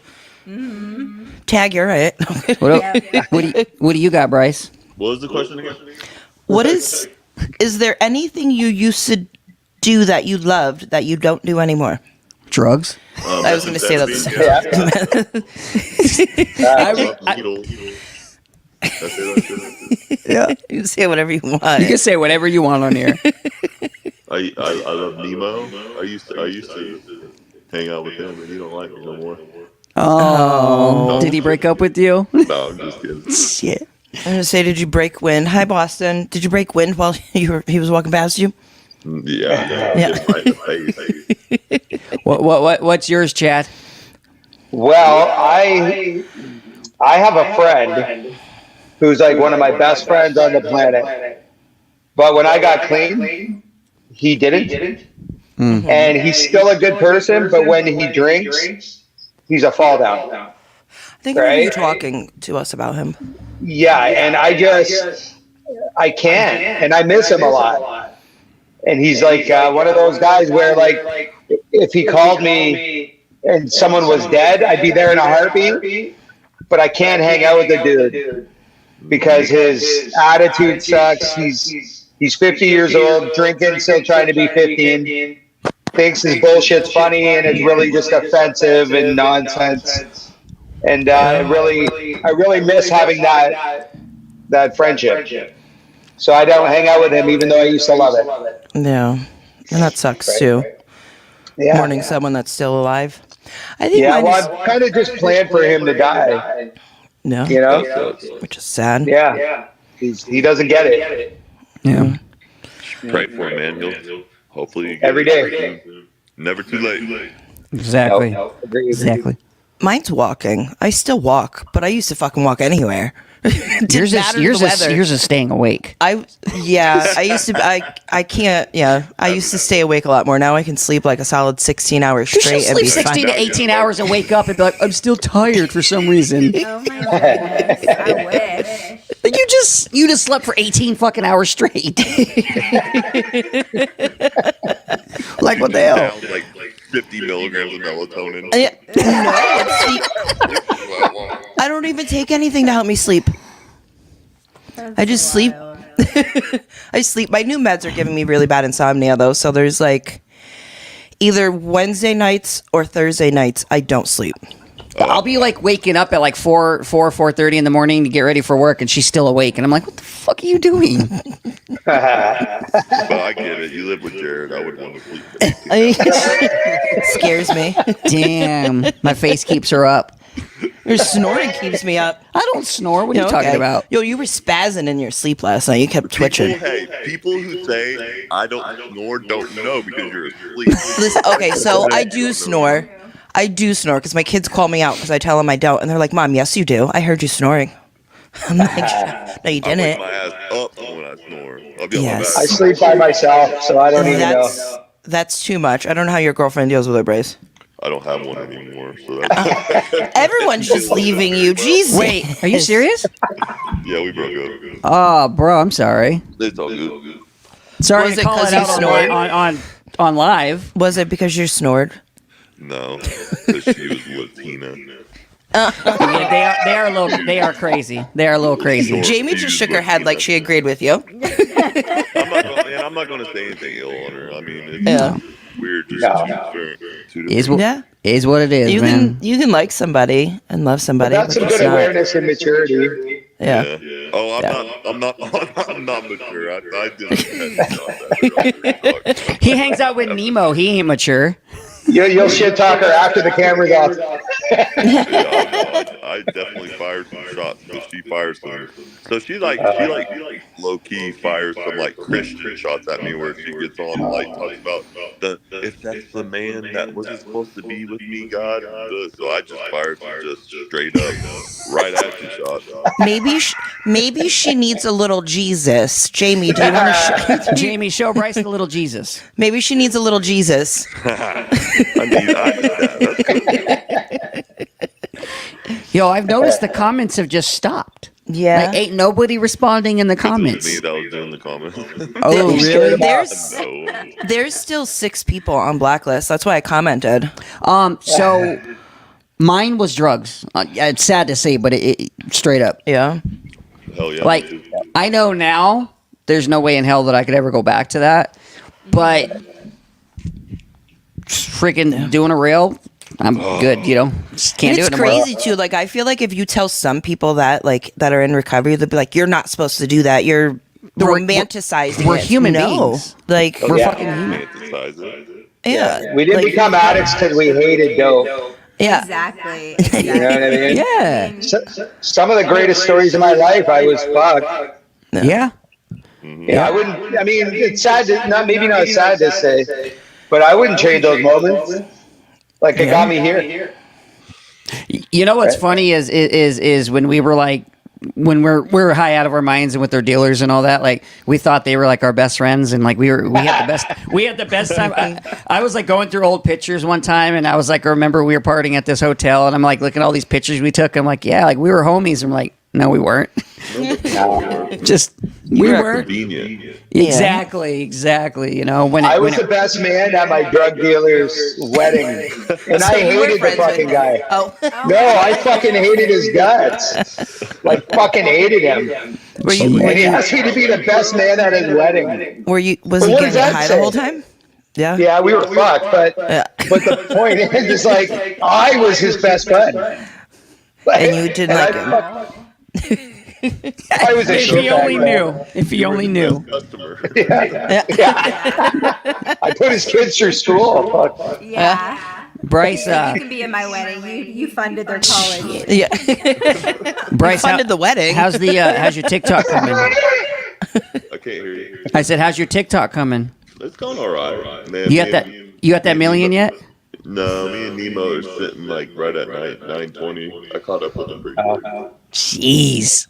Tag, you're right. What do you got, Bryce? What was the question again? What is there anything you used to do that you loved that you don't do anymore? Drugs. I was gonna say that. Needle. That's it. Yeah. You can say whatever you want. You can say whatever you want on here. I love Nemo. I used to hang out with him, and he don't like me no more. Oh. Did he break up with you? No, I'm just kidding. Shit. I'm gonna say, did you break wind? Hi, Boston. Did you break wind while he was walking past you? Yeah. Yeah. Right in the face. What's yours, Chad? Well, I have a friend who's like one of my best friends on the planet. But when I got clean, he didn't. And he's still a good person, but when he drinks, he's a fall down. I think I remember you Right? talking to us about him. Yeah, and I can't, and I miss him a lot. And he's like one of those guys where, like, if he called me and someone was dead, I'd be there in a heartbeat. But I can't hang out with the dude because his attitude sucks. He's 50 years old, drinking, still trying to be 15. Thinks his bullshit's funny, and it's really just offensive and nonsense. And I really miss having that friendship. So I don't hang out with him, even though I used to love it. Yeah, and that sucks too. Yeah. Mourning someone that's still alive. I think Yeah, mine well, I've kind of just planned for him to die. no, You know? which is sad. Yeah. He doesn't get it. Yeah. Pray for him, man. He'll hopefully get Every it day. soon. Never too late. Exactly. Agreed. Exactly. Mine's walking. I still walk, but I used to fucking walk anywhere. Yours is staying awake. I used to. I can't. Yeah, I used to stay awake a lot more. Now I can sleep like a solid 16 hours You should straight and sleep be 16 fine. to 18 hours and wake up and be like, I'm still tired for some reason. Oh my goodness, I wish. You just slept for 18 fucking hours straight. Like what the hell? Down like 50 milligrams of melatonin. Yeah. No, see, I don't even take anything to help me sleep. I just sleep. I sleep. My new meds are giving me really bad insomnia though. So there's like either Wednesday nights or Thursday nights I don't sleep. I'll be like waking up at like 4:30 in the morning to get ready for work, and she's still awake, and I'm like, "What the fuck are you doing?" But I get it. You live with Jared. I would want to sleep. It scares me. Damn, my face keeps her up. Your snoring keeps me up. I don't snore. What are you Okay. talking about? Yo, you were spazzing in your sleep last night. You kept twitching. People who say I don't snore don't know because you're asleep. Listen, okay, so I do snore. I do snore because my kids call me out because I tell them I don't, and they're like, "Mom, yes, you do. I heard you snoring." I'm like, "No, you I wake didn't." my ass up when I snore. I'll be Yes. on I my back. sleep by myself, so I don't even know. That's too much. I don't know how your girlfriend deals with it, Brace. I don't have one anymore. So that's Everyone's just leaving you. Jesus. Wait, are you serious? yeah, we broke up. Oh, bro, I'm sorry. It's all good. Sorry Was to it call 'cause it you out snored? on live. Was it because you snored? No, because she was with Tina. Yeah, they are crazy. They are a little crazy. Jamie just shook her head like she agreed with you. I'm not gonna, and I'm not going to say anything ill on her. I mean, it's Yeah. weird. Just No. two Is different. what Yeah. is what it is, You man. can like somebody and love somebody. That's some but it's good not- awareness and maturity. Yeah. Oh, I'm not mature. I didn't. He hangs out with Nemo. He ain't mature. You'll shit talk her after the camera's off. I definitely fired some shots, but she fires some. So she like low key fires some like Christian shots at me, where she gets on and like talks about if that's the man that wasn't supposed to be with me, God. So I just fired some just straight up right at you shots. Maybe she needs a little Jesus. Jamie, do you want to? Jamie, show Bryce a little Jesus. Maybe she needs a little Jesus. I need that. Yo, I've noticed the comments have just stopped. Yeah. Like, ain't nobody responding in the It was me comments. that was doing the comments. Oh, really? No. There's still 6 people on blacklist. That's why I commented. So mine was drugs. It's sad to say, but it straight up. Yeah. Hell yeah. Like, me too. I know now there's no way in hell that I could ever go back to that. But freaking doing a rail, I'm good, you know. Just can't do It's it no more. crazy too. Like I feel like if you tell some people that that are in recovery, they'll be like, "You're not supposed to do that. You're We're- romanticizing we're it." human no. beings. Like We're Yeah. fucking human. Romanticize it. yeah. We didn't Like, become addicts because we hated dope. yeah. Exactly. You know what I mean? Yeah. Some of the greatest stories of my life, I was fucked. Yeah. Yeah, I wouldn't. I mean, it's sad to maybe not sad to say, but I wouldn't trade those moments. Like it got me here. You know what's funny is when we were like when we're high out of our minds and with our dealers and all that, like we thought they were like our best friends and like we had the best time. I was like going through old pictures one time and I was like, I remember we were partying at this hotel and I'm like looking at all these pictures we took. I'm like, yeah, like we were homies. I'm like, no, we weren't. Just we We're weren't. convenient. Exactly. You know when I was the best man at my drug dealer's wedding, and I you were hated the friends with fucking him. guy. Oh. No, I fucking hated his guts. Like fucking hated him. Were you And he asked me to be the best man at his wedding. was he what getting does that high say? the whole time? Yeah. Yeah, we were fucked, but the point is like I was his best friend. And you didn't like him. I was a if he shit only bag, man. knew. If he only knew. Customer. I put his kids through school. Fuck. Yeah. Bryce, You can be at my wedding. You funded their college. Yeah. Bryce, Funded the wedding. How's your TikTok coming? I can't hear you. I said, how's your TikTok coming? It's going all right, man. You got that million yet? No, me and Nemo are sitting like right at 920. I caught up with him pretty quick. Jeez.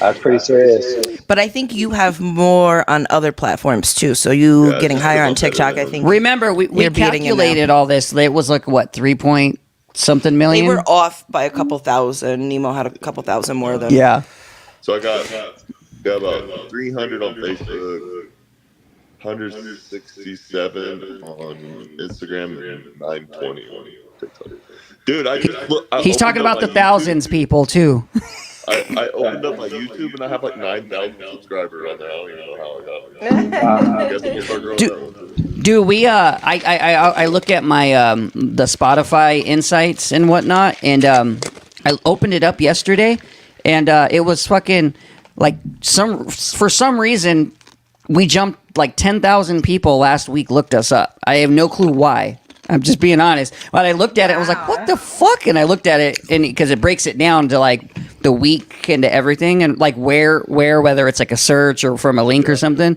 That's pretty serious. But I think you have more on other platforms too. So you Yeah, getting just higher on on TikTok, I better think. Remember, we You're beating him now. calculated all this. It was like what 3 point something They million. were off by a couple thousand. Nemo had a couple thousand more than. Yeah. So I got about 300 on Facebook, 167 on Instagram, and 920 on TikTok. Dude, I He's talking about the thousands, people too. I opened up my YouTube and I have like 9,000 subscribers on there. I don't even know how I got it. I guess I'm gonna start growing that one too. Dude, we I look at my the Spotify insights and whatnot, and I opened it up yesterday, and it was fucking like for some reason we jumped like 10,000 people last week looked us up. I have no clue why. I'm just being honest. But I looked at it, I was like, "What the fuck?" And I looked at it, and because it breaks it down to like the week and to everything, and like where whether it's like a search or from a link or something.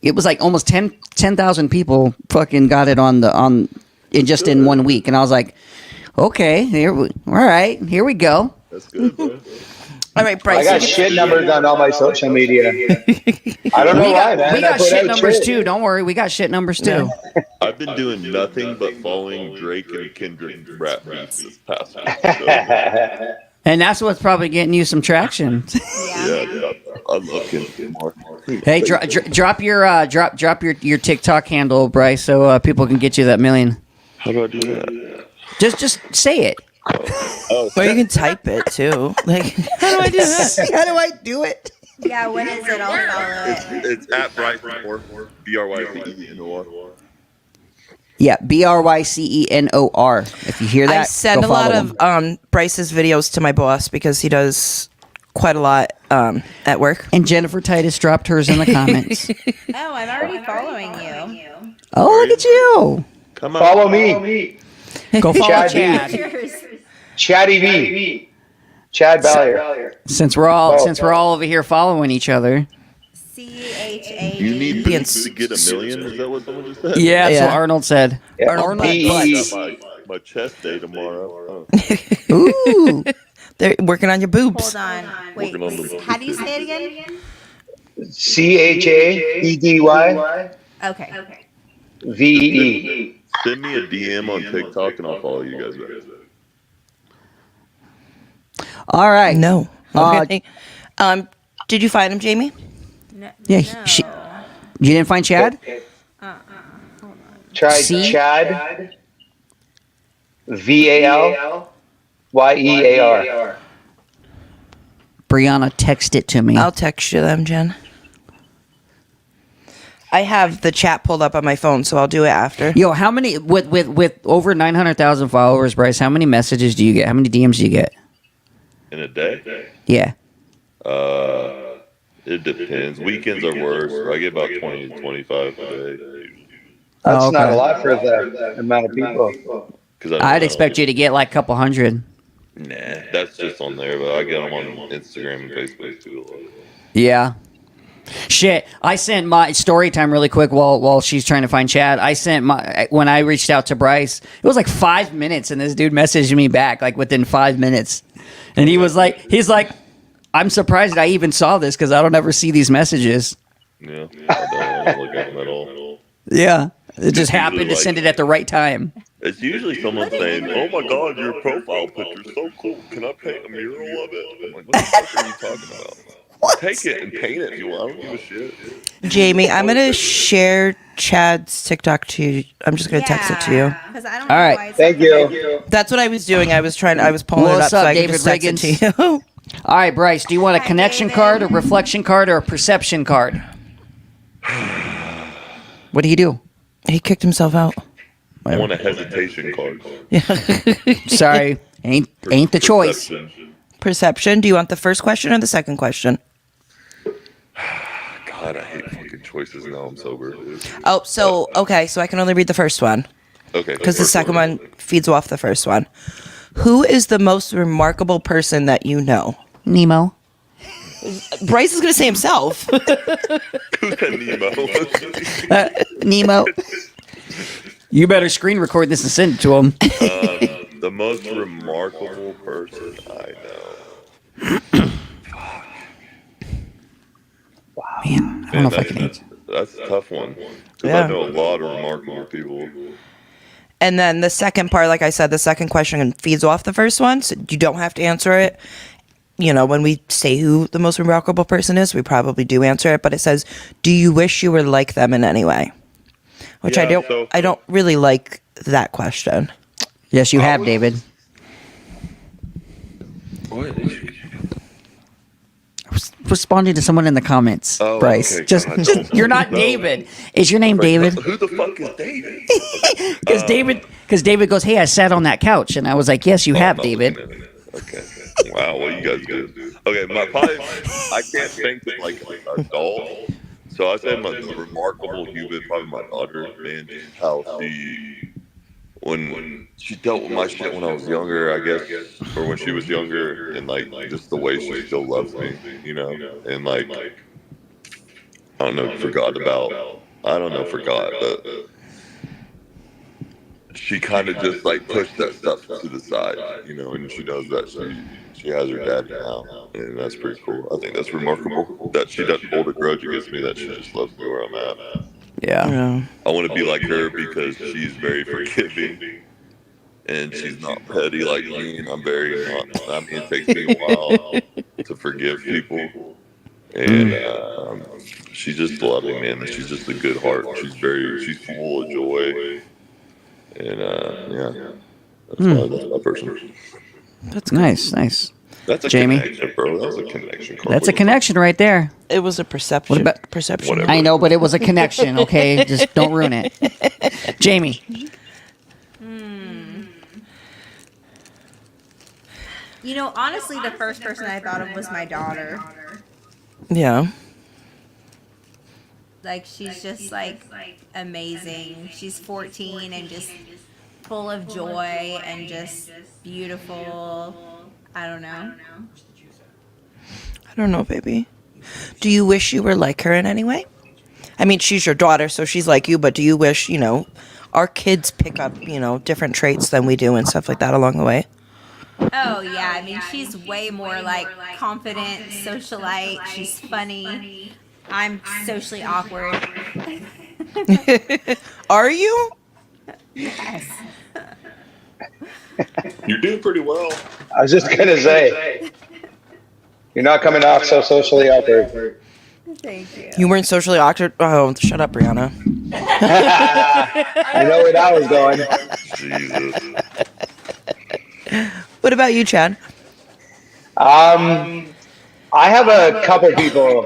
It was like almost 10,000 people fucking got it in 1 week, and I was like, "Okay, all right, here we go." That's good, bro. All right, I Bryce. got shit numbers on all my social media. I don't know why, man. We got I put shit out numbers shit. too. Don't worry, we got shit numbers too. I've been doing nothing but following Drake and Kendrick rap beats this past week. So, And that's what's probably getting you some traction. yeah, dude, I love Kendrick more. Hey, drop your TikTok handle, Bryce, so people can get you that million. How do I do that? Just say it. Oh, Or you can type it too. Like, how do I do that? How do I do it? Yeah, what is it? I'll follow it. It's at Bryce Moore, BRYCENOR. Yeah, BRYCENOR. If you hear that, I send go a lot follow of him. Bryce's videos to my boss because he does quite a lot at work. And Jennifer Titus dropped hers in the comments. Oh, I'm already following you. Oh, look at you. Come on. Follow me. Go follow Chad Chad. Cheers. Chatty V. Chad Ballier. Since we're all over here following each other. CHA. You need Being boobs to get a million? Is that what someone just said? Yeah, that's Yeah. what Arnold said. Yeah. Arnold B-E-E. Got my chest day tomorrow. Ooh. They're working on your boobs. Hold on. Wait, Working on the- how do you say it again? CHAEDY Okay. VEE. Send me a DM on TikTok and I'll follow you guys back. All right. No. Uh, Okay. Did you find him, Jamie? No, Yeah, no. You didn't find Chad? Try C? Chad. VALYEAR. Brianna, text it to me. I'll text you them, Jen. I have the chat pulled up on my phone, so I'll do it after. Yo, how many with over 900,000 followers, Bryce? How many messages do you get? How many DMs do you get? In a day? Yeah. It depends. Weekends are worse. I get about 20 to 25 a day. That's Oh, not okay. a lot for the amount of people. I'd expect you to get like a couple hundred. Nah, that's just on there, but I get them on Instagram and Facebook too. Yeah. Shit, I sent my story time really quick while she's trying to find Chad. I sent when I reached out to Bryce, it was like 5 minutes, and this dude messaged me back like within 5 minutes, and he's like, I'm surprised I even saw this because I don't ever see these messages. Yeah, I don't want to look at them at all. Yeah, it just usually happened to like- send it at the right time. It's usually someone saying, "Oh my God, your profile picture's so cool. Can I paint a mural of it?" I'm like, "What the fuck are you talking about?" Take it and paint it if you want. I don't give a shit. Jamie, I'm going to share Chad's TikTok to you. I'm just going to text it to you. Because I don't All know right. why it's Thank not you. That's what I was doing. I was pulling What's it up so up, I could David just text it to Riggins? you. All right, Bryce, do you want a Hi, connection David. card, a reflection card, or a perception card? What do you do? He kicked himself out. I want a hesitation card. Sorry, ain't the choice. Perception. Perception. Do you want the first question or the second question? God, I hate fucking choices now. I'm sober. Oh, so, okay, so I can only read the first one Okay. because the second one feeds off the first one. Who is the most remarkable person that you know? Nemo. Bryce is going to say himself. Who's that Nemo? Nemo. You better screen record this and send it to him. The most remarkable person I know. Man, I don't know if I can answer. That's a tough one. 'Cause Yeah. I know a lot of remarkable people. And then the second part, like I said, the second question feeds off the first one, so you don't have to answer it. You know, when we say who the most remarkable person is, we probably do answer it, but it says, do you wish you were like them in any way? Which Yeah, so- I don't really like that question. Yes, you have, David. Responding to someone in the comments, Oh, Bryce. okay, Just, God. you're not David. Is your name David? Who the fuck is David? Because David goes, "Hey, I sat on that couch," and I was like, "Yes, you have, Oh, David." Okay. Wow, what you guys do? Okay, I can't think of like an adult. So I say my remarkable human, probably my daughter, man, just how when she dealt with my shit when I was younger, I guess, or when she was younger, and like just the way she still loves me, you know, and like I don't know, forgot, but she kind of just like pushed that stuff to the side, you know, and she knows that she has her dad now, and that's pretty cool. I think that's remarkable that she doesn't hold a grudge against me, that she just loves me where I'm at. Yeah. Yeah. I want to be like her because she's very forgiving and she's not petty like me, and I'm very not. I mean, it takes me a while to forgive people, and she's just loving, man. And she's just a good heart. She's full of joy, and yeah, that's my person. That's good. Nice. That's a Jamie? connection, bro. That was a connection. That's a connection right there. It was a perception. What about- perception? Whatever. I know, but it was a connection, okay? Just don't ruin it. Jamie. You know, honestly, the first person I thought of was my daughter. Yeah. Like, she's just like amazing. She's 14 and just full of joy and just beautiful. I don't know. I don't know, baby. Do you wish you were like her in any way? I mean, she's your daughter, so she's like you, but do you wish, our kids pick up, different traits than we do and stuff like that along the way? Oh yeah, I mean, she's way more like confident, socialite. She's funny. I'm socially awkward. Are you? Yes. You're doing pretty well. I was just gonna say, you're not coming off so socially awkward. Thank you. You weren't socially awkward? Oh, shut up, Brianna. You know where that was going. Jesus. What about you, Chad? I have a couple people.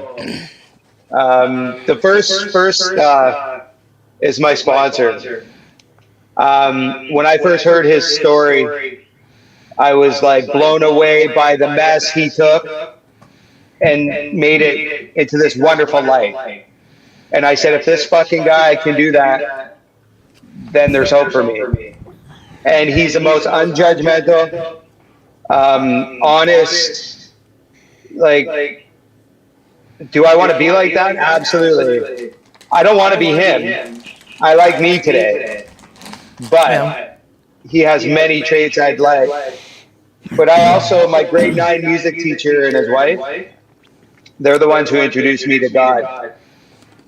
The first is my sponsor. When I first heard his story, I was like blown away by the mess he took and made it into this wonderful life. And I said, if this fucking guy can do that, then there's hope for me. And he's the most unjudgmental, honest, like, do I want to be like that? Absolutely. I don't want to be him. I like me today. But he has many traits I'd like. But I also, my grade 9 music teacher and his wife, they're the ones who introduced me to God.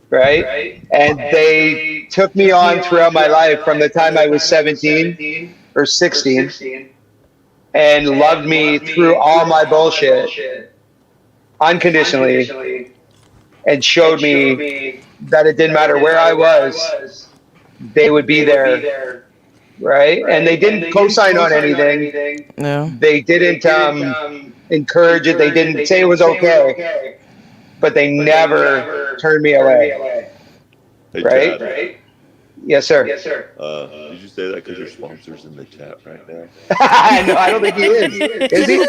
Right? And they took me on throughout my life from the time I was 17 or 16 and loved me through all my bullshit unconditionally and showed me that it didn't matter where I was, they would be there. Right? And they didn't co-sign on anything. No. They didn't encourage it. They didn't say it was okay. But they never turned me away. Hey, Right? Chad, Yes, sir. did you say that because your sponsor's in the chat right now? No, I don't think he is. Is he?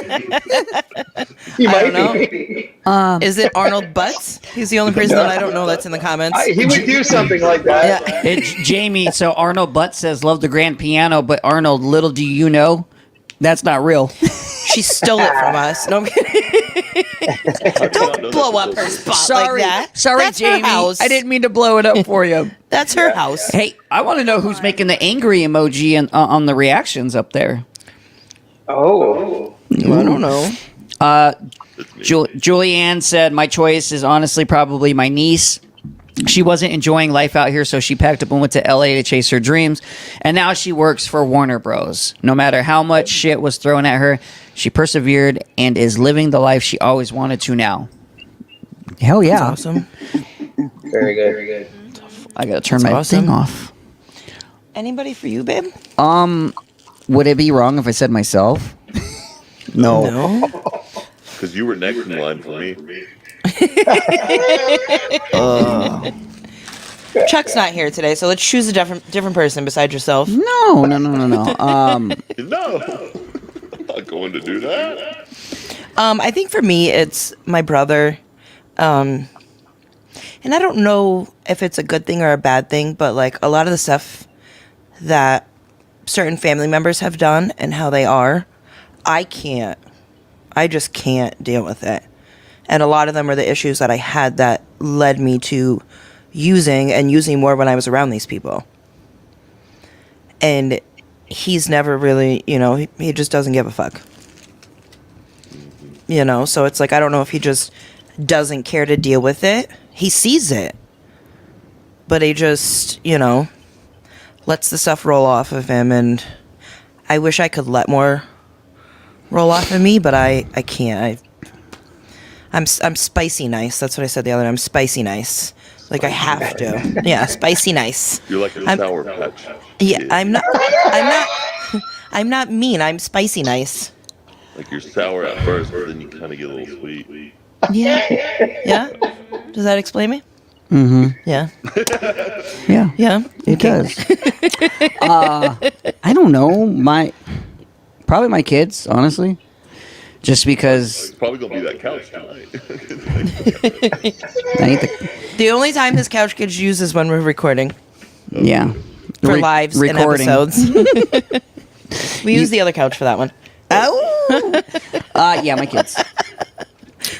He I might don't be. Is it Arnold Butts? He's the only person that I don't know that's in the comments. He would do something like that. Yeah. It's Jamie. So Arnold Butt says, love the grand piano, but Arnold, little do you know, that's not real. She stole it from us. No, I'm kidding. Don't blow up her spot like that. Sorry, That's Jamie. her house. I didn't mean to blow it up for you. That's her house. Hey, I want to know who's making the angry emoji on the reactions up there. Oh. I don't know. It's me. Julianne said, my choice is honestly probably my niece. She wasn't enjoying life out here, so she packed up and went to LA to chase her dreams. And now she works for Warner Bros. No matter how much shit was thrown at her, she persevered and is living the life she always wanted to now. Hell yeah. That's awesome. Very good. Very good. I gotta turn That's my awesome. thing off. Anybody for you, babe? Would it be wrong if I said myself? No. Because you were next in line for me. Chuck's not here today, so let's choose a different person besides yourself. No. No, I'm not going to do that. I think for me, it's my brother. And I don't know if it's a good thing or a bad thing, but like a lot of the stuff that certain family members have done and how they are, I just can't deal with it. And a lot of them are the issues that I had that led me to using more when I was around these people. And he's never really, he just doesn't give a fuck. So it's like, I don't know if he just doesn't care to deal with it. He sees it. But he just, lets the stuff roll off of him. And I wish I could let more roll off of me, but I can't. I'm spicy nice. That's what I said the other night. I'm spicy nice. Like I have to. Yeah, spicy nice. You're like a Sour Patch. Yeah, Kid. I'm not I'm not mean. I'm spicy nice. Like you're sour at first, but then you kind of get a little sweet. Yeah. Yeah. Does that explain me? Mm-hmm. Yeah. Yeah. Yeah. It does. I don't know. Probably my kids, honestly. Just because It's probably gonna be that couch tonight. I need the The only time his couch gets used is when we're recording yeah for lives recording. and episodes. We use the other couch for that one. Oh. Yeah, my kids.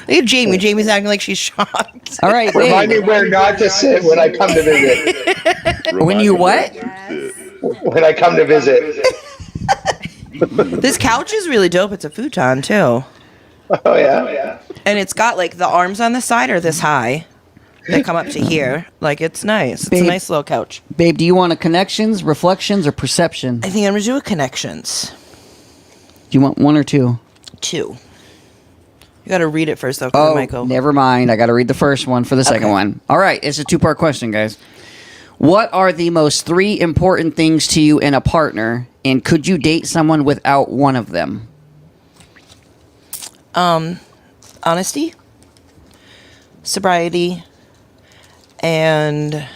Look at Jamie. Jamie's acting like she's shocked. All right. Remind me Babe. where not to sit when I come to visit. When you what? When I come to visit. This couch is really dope. It's a futon too, Oh yeah. and it's got like the arms on the side are this high. They come up to here. Like it's nice. It's Babe. a nice little couch. Babe, do you want a connections, reflections, or perception? I think I'm gonna do a connections. Do you want one or two? 2. You gotta read it first though, because it Oh, might go. never mind. I got to read the first one for the second Okay. one. All right, it's a 2-part question, guys. What are the most 3 important things to you in a partner, and could you date someone without one of them? Honesty, sobriety, and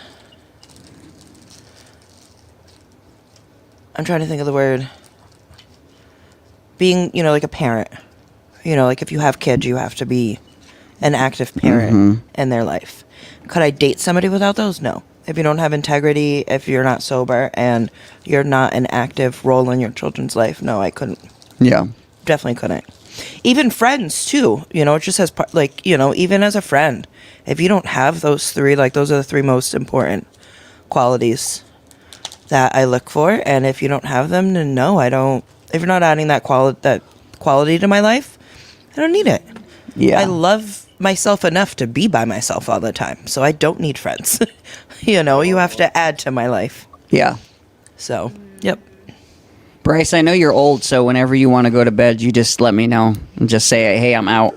I'm trying to think of the word. Being, like a parent. Like if you have kids, you have to be an active parent in their life. Could I date somebody without those? No. If you don't have integrity, if you're not sober, and you're not an active role in your children's life, no, I couldn't. Yeah. Definitely couldn't. Even friends too, it just has even as a friend, if you don't have those 3, those are the 3 most important qualities that I look for. And if you don't have them, then no, I don't. If you're not adding that quality to my life, I don't need it. Yeah. I love myself enough to be by myself all the time, so I don't need friends. You have to add to my life. Yeah. So, yep. Bryce, I know you're old, so whenever you want to go to bed, you just let me know and just say, "Hey, I'm out."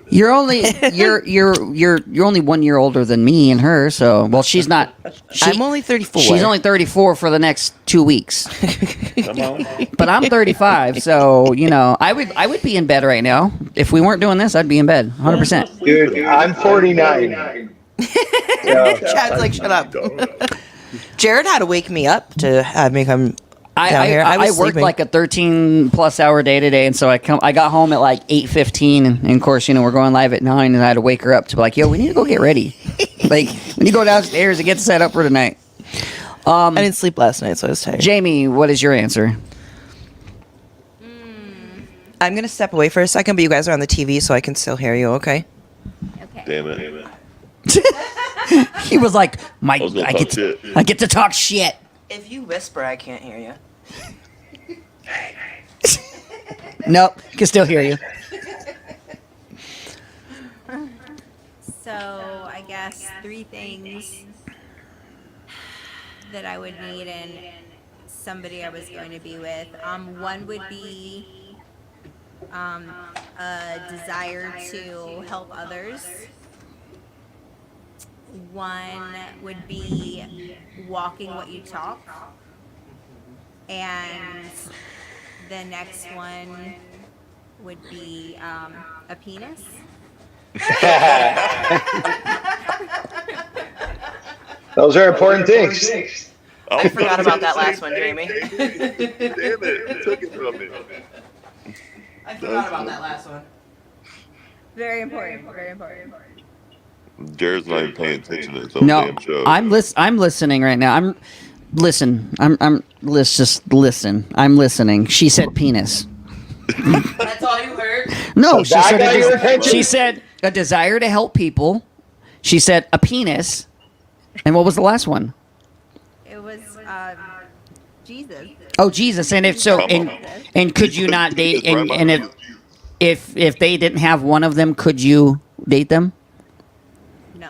You're only you're only 1 year older than me and her, so she's not. I'm only 34. She's only 34 for the next 2 weeks, Come on. but I'm 35, so I would be in bed right now if we weren't doing this. I'd be in bed, 100%. Dude, I'm 49. Chad's like, shut up. Jared had to wake me up to have me come down here. I was worked sleeping. like a 13+ hour day today, and so I got home at like 8:15, and of course, we're going live at 9, and I had to wake her up to be like, "Yo, we need to go get ready." Like, when you go downstairs and get set up for tonight. I didn't sleep last night, so I was tired. Jamie, what is your answer? I'm going to step away for a second, but you guys are on the TV, so I can still hear you, okay? Okay. Damn it. He was like, "Mike, I was gonna I talk get shit. I get to talk shit." If you whisper, I can't hear you. Nope, can still hear you. So I guess 3 things that I would need in somebody I was going to be with. One would be a desire to help others. One would be walking what you talk. And the next one would be a penis. Those are important things. I forgot about that last one, Jamie. Damn it. You took it from me. I forgot about that last one. Very important. Very important. Jared's not even paying attention to his own No, damn show. I'm listening right now. Let's just listen. I'm listening. She said penis. That's all you heard? No, So that got your attention? she said a desire to help people. She said a penis. And what was the last one? It was Jesus. Oh, Jesus. And if so, Come on. and could you not date? Jesus, And grandma. if they didn't have one of them, could you date them? No.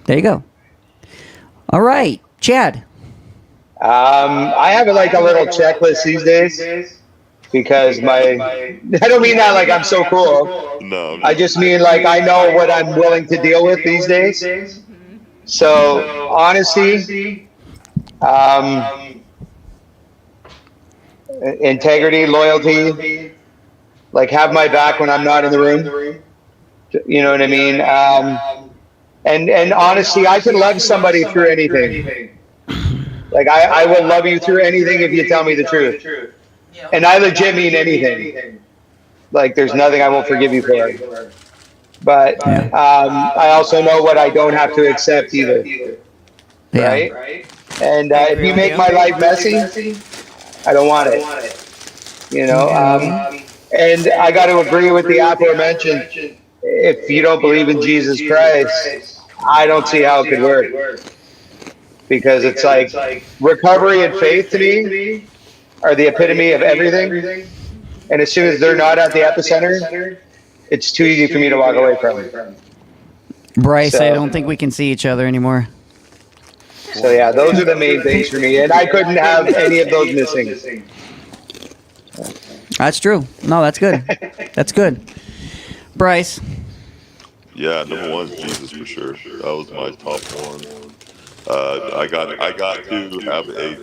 There you go. All right, Chad. I have like a little checklist these days because I don't mean that like I'm so cool. No. I just mean like I know what I'm willing to deal with these days. So honesty, integrity, loyalty, like have my back when I'm not in the room. You know what I mean? And honestly, I can love somebody through anything. Like I will love you through anything if you tell me the truth. And I legit mean anything. Like there's nothing I won't forgive you for. But I also know what I don't have to accept either. Yeah. Right? And if you make my life messy, I don't want it. You know? And I got to agree with the aforementioned. If you don't believe in Jesus Christ, I don't see how it could work. Because it's like recovery and faith to me are the epitome of everything. And as soon as they're not at the epicenter, it's too easy for me to walk away from it. Bryce, So- I don't think we can see each other anymore. So yeah, those are the main things for me. And I couldn't have any of those missing. That's true. No, that's good. That's good. Bryce. Yeah, number one is Jesus for sure. That was my top one. I got to have a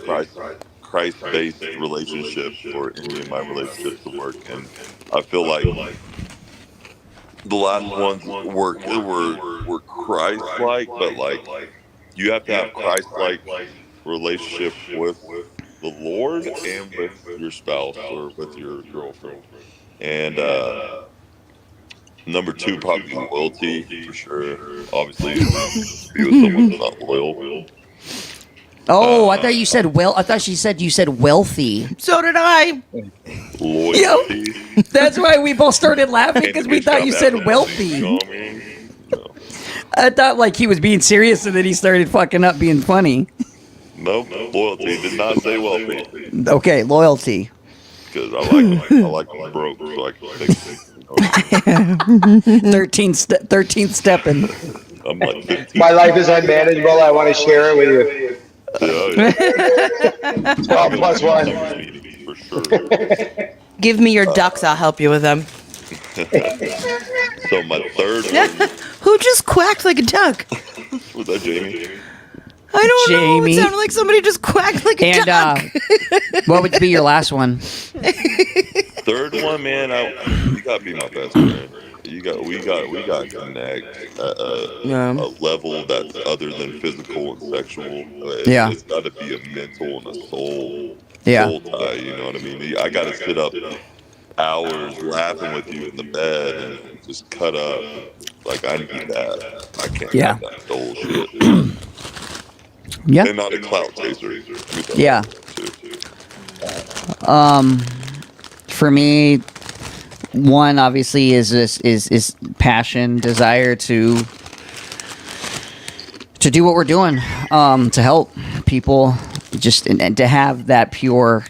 Christ-based relationship for any of my relationships to work, and I feel like the last ones were Christ-like, but like you have to have Christ-like relationship with the Lord and with your spouse or with your girlfriend. And number two, probably loyalty for sure. Obviously, be with someone who's not loyal. Oh, I thought you said I thought she said you said wealthy. So did I. Loyalty. That's why we both started laughing because And we good thought job you said having wealthy. You know what I mean? No. I thought like he was being serious and then he started fucking up being funny. Nope. Loyalty. Did not say wealthy. Okay, loyalty. Because I like them broke, so I can take 13th stepping. I'm like 15. My life is unmanageable. I want to share it with you. Yeah. 12 plus 1. For sure. Give me your ducks. I'll help you with them. So my third one, Who just quacked like a duck? was that Jamie? I don't know. Jamie. It sounded like somebody just quacked like a And duck. what would be your last one? Third one, man, you gotta be my best friend. We got to connect at a level that's other than physical and sexual. Yeah. It's got to be a mental and a soul Yeah. tie. You know what I mean? I got to sit up hours laughing with you in the bed and just cut up. Like I need that. I can't Yeah. have that soul shit. Yeah. And not a clout chaser. Yeah. For me, one obviously is passion, desire to do what we're doing, to help people, just and to have that pure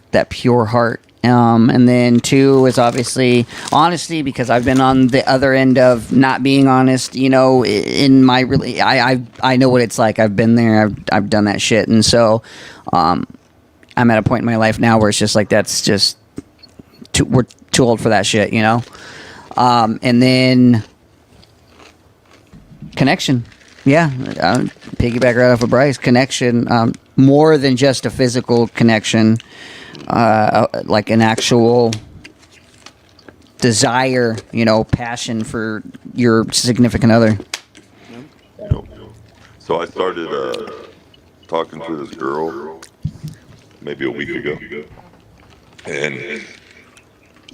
heart. And then two is obviously honesty, because I've been on the other end of not being honest. You know, in my I know what it's like. I've been there. I've done that shit, and so I'm at a point in my life now where it's just like that's just we're too old for that shit, you know. And then connection. Yeah, piggyback right off of Bryce. Connection, more than just a physical connection, like an actual desire, you know, passion for your significant other. So I started talking to this girl maybe a week ago, and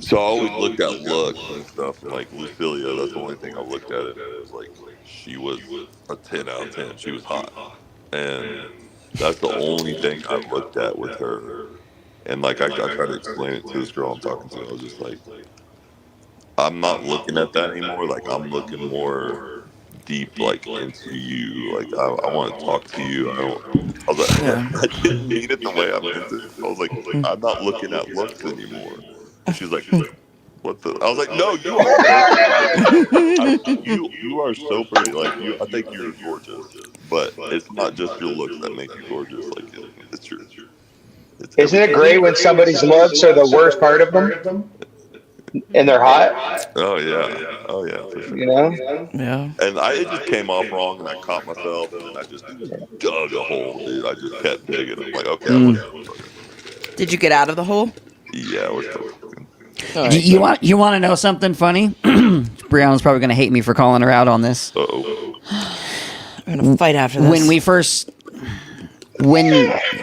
so I always looked at looks and stuff. And like Lucilia, that's the only thing I looked at. It was like she was a 10 out of 10. She was hot, and that's the only thing I looked at with her. And like I tried to explain it to this girl I'm talking to. I was just like, I'm not looking at that anymore. Like I'm looking more deep, like into you. Like I want to talk to you. I was like, I didn't mean it the way I meant it. I was like, I'm not looking at looks anymore. And she's like, what the? I was like, no, you are pretty. You are so pretty. Like I think you're gorgeous. But it's not just your looks that make you gorgeous. Like it's your. Isn't it great when somebody's looks are the worst part of them? And they're hot? Oh yeah, for sure. You know? Yeah. And it just came off wrong, and I caught myself, and then I just dug a hole, dude. I just kept digging. I'm like, okay, Did you get out of the hole? Yeah, we're still fucking. You want to know something funny? Brianna's probably going to hate me for calling her out on this. Uh-oh. I'm gonna fight after this.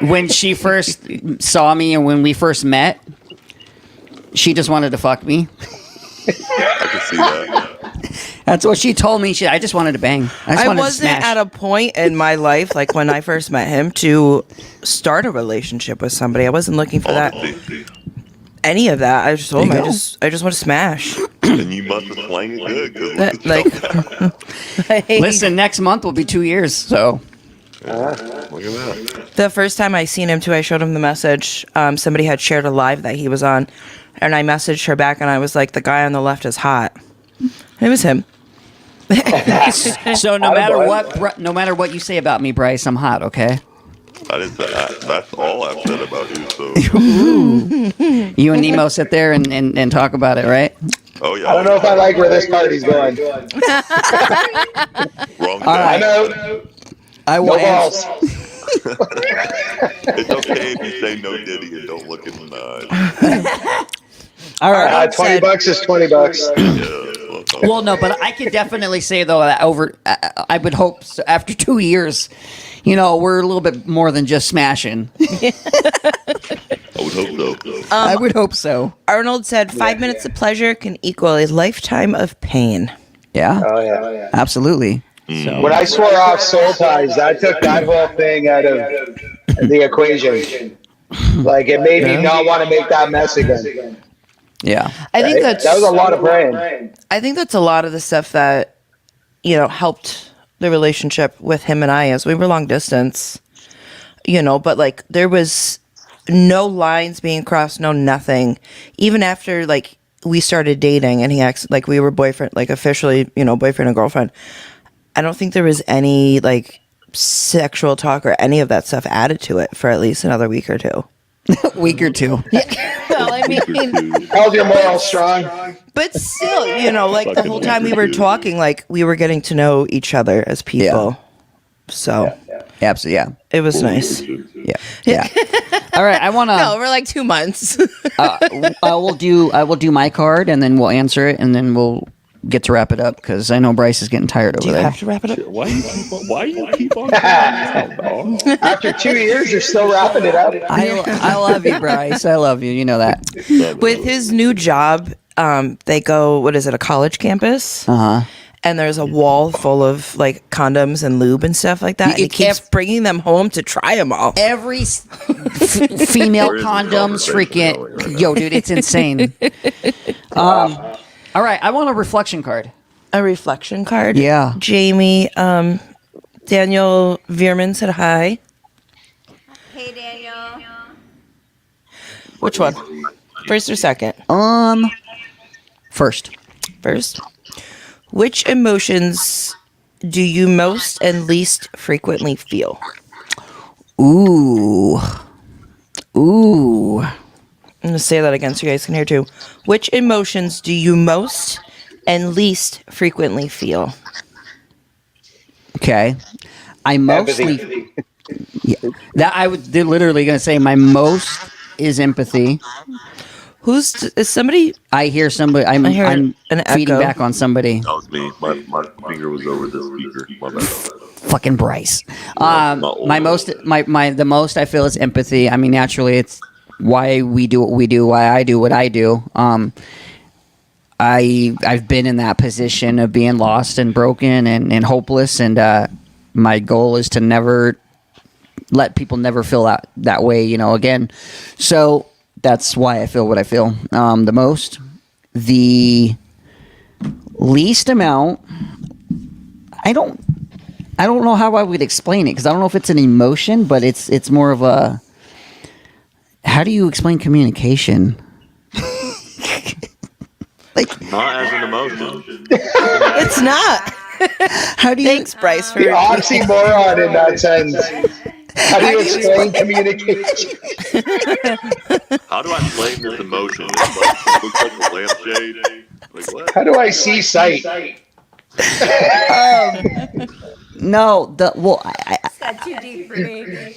When she first saw me and when we first met, she just wanted to fuck me. I can see that. That's what she told me. I just wanted to bang. I just I wanted wasn't to smash. at a point in my life, like when I first met him, to start a relationship with somebody. I wasn't looking for that, any of that. I just told him There you I just want to smash. And you must have slanged it good. 'Cause look at Like, y'all. Listen, next month will be 2 years. So Look at that. the first time I seen him too, I showed him the message. Somebody had shared a live that he was on, and I messaged her back, and I was like, "The guy on the left is hot." It was him. so no matter what you say about me, Bryce, I'm hot. Okay. I didn't say that. That's all I've said about you. So. You and Nemo sit there and talk about it, right? Oh yeah. I don't know if I like where this party's going. Wrong. I Day. know. I No will balls. It's okay if you say no Diddy and don't look in the eyes. All right. $20 is $20. Yeah. Well, no, but I could definitely say though that I would hope so, after 2 years, we're a little bit more than just smashing. I would hope so. I would hope so. Arnold said, 5 minutes of pleasure can equal a lifetime of pain. Yeah. Oh yeah. Absolutely. When I swore off soul ties, I took that whole thing out of the equation. Like it made me not want to make that mess again. Yeah. I think That was a lot of praying. I think that's a lot of the stuff that, helped the relationship with him and I, as we were long distance, but like there was no lines being crossed, no nothing. Even after like we started dating and he acts like we were boyfriend, like officially, boyfriend and girlfriend. I don't think there was any like sexual talk or any of that stuff added to it for at least another week or two. Week or two. Well, I mean, Held your moral strong. but still, like the whole time we were talking, like we were getting to know each other as people. So Absolutely. Yeah. it was nice. Yeah. Yeah. All right. I want to. No, over like 2 months. I will do my card and then we'll answer it and then we'll get to wrap it up because I know Bryce is getting tired Do over you there. have to wrap it up? Why you keep on calling me out, dog? After 2 years, you're still wrapping it up. I love you, Bryce. I love you. You know that. With his new job, they go, what is it, a college campus? Uh-huh. And there's a wall full of like condoms and lube and stuff like that. And he keeps bringing them home to try them all. Every female Where is the condoms, conversation freaking going right now? yo, dude, it's insane. All right, I want a reflection card. A reflection card. Yeah. Jamie, Daniel Veerman said hi. Hey, Daniel. Which one? First or second? First. First. Which emotions do you most and least frequently feel? Ooh. I'm going to say that again so you guys can hear too. Which emotions do you most and least frequently feel? Okay. I mostly Empathy. that I was literally going to say my most is empathy. Is somebody? I hear somebody. I'm I hear I'm an feeding echo. back on somebody. That was me. My finger was over the speaker. My bad. Fucking Bryce. not old. The most I feel is empathy. I mean, naturally, it's why we do what we do, why I do what I do. I've been in that position of being lost and broken and hopeless, and my goal is to never let people never feel that way, again. So that's why I feel what I feel the most. The least amount, I don't know how I would explain it because I don't know if it's an emotion, but it's more of a. How do you explain communication? Not as an emotion. It's not. How do you? Thanks, Bryce. For The oxymoron in that sense. How do you explain communication? How do I explain this emotion? It looks like a lampshade. Like what? How do I see sight? No, It's got too deep for me.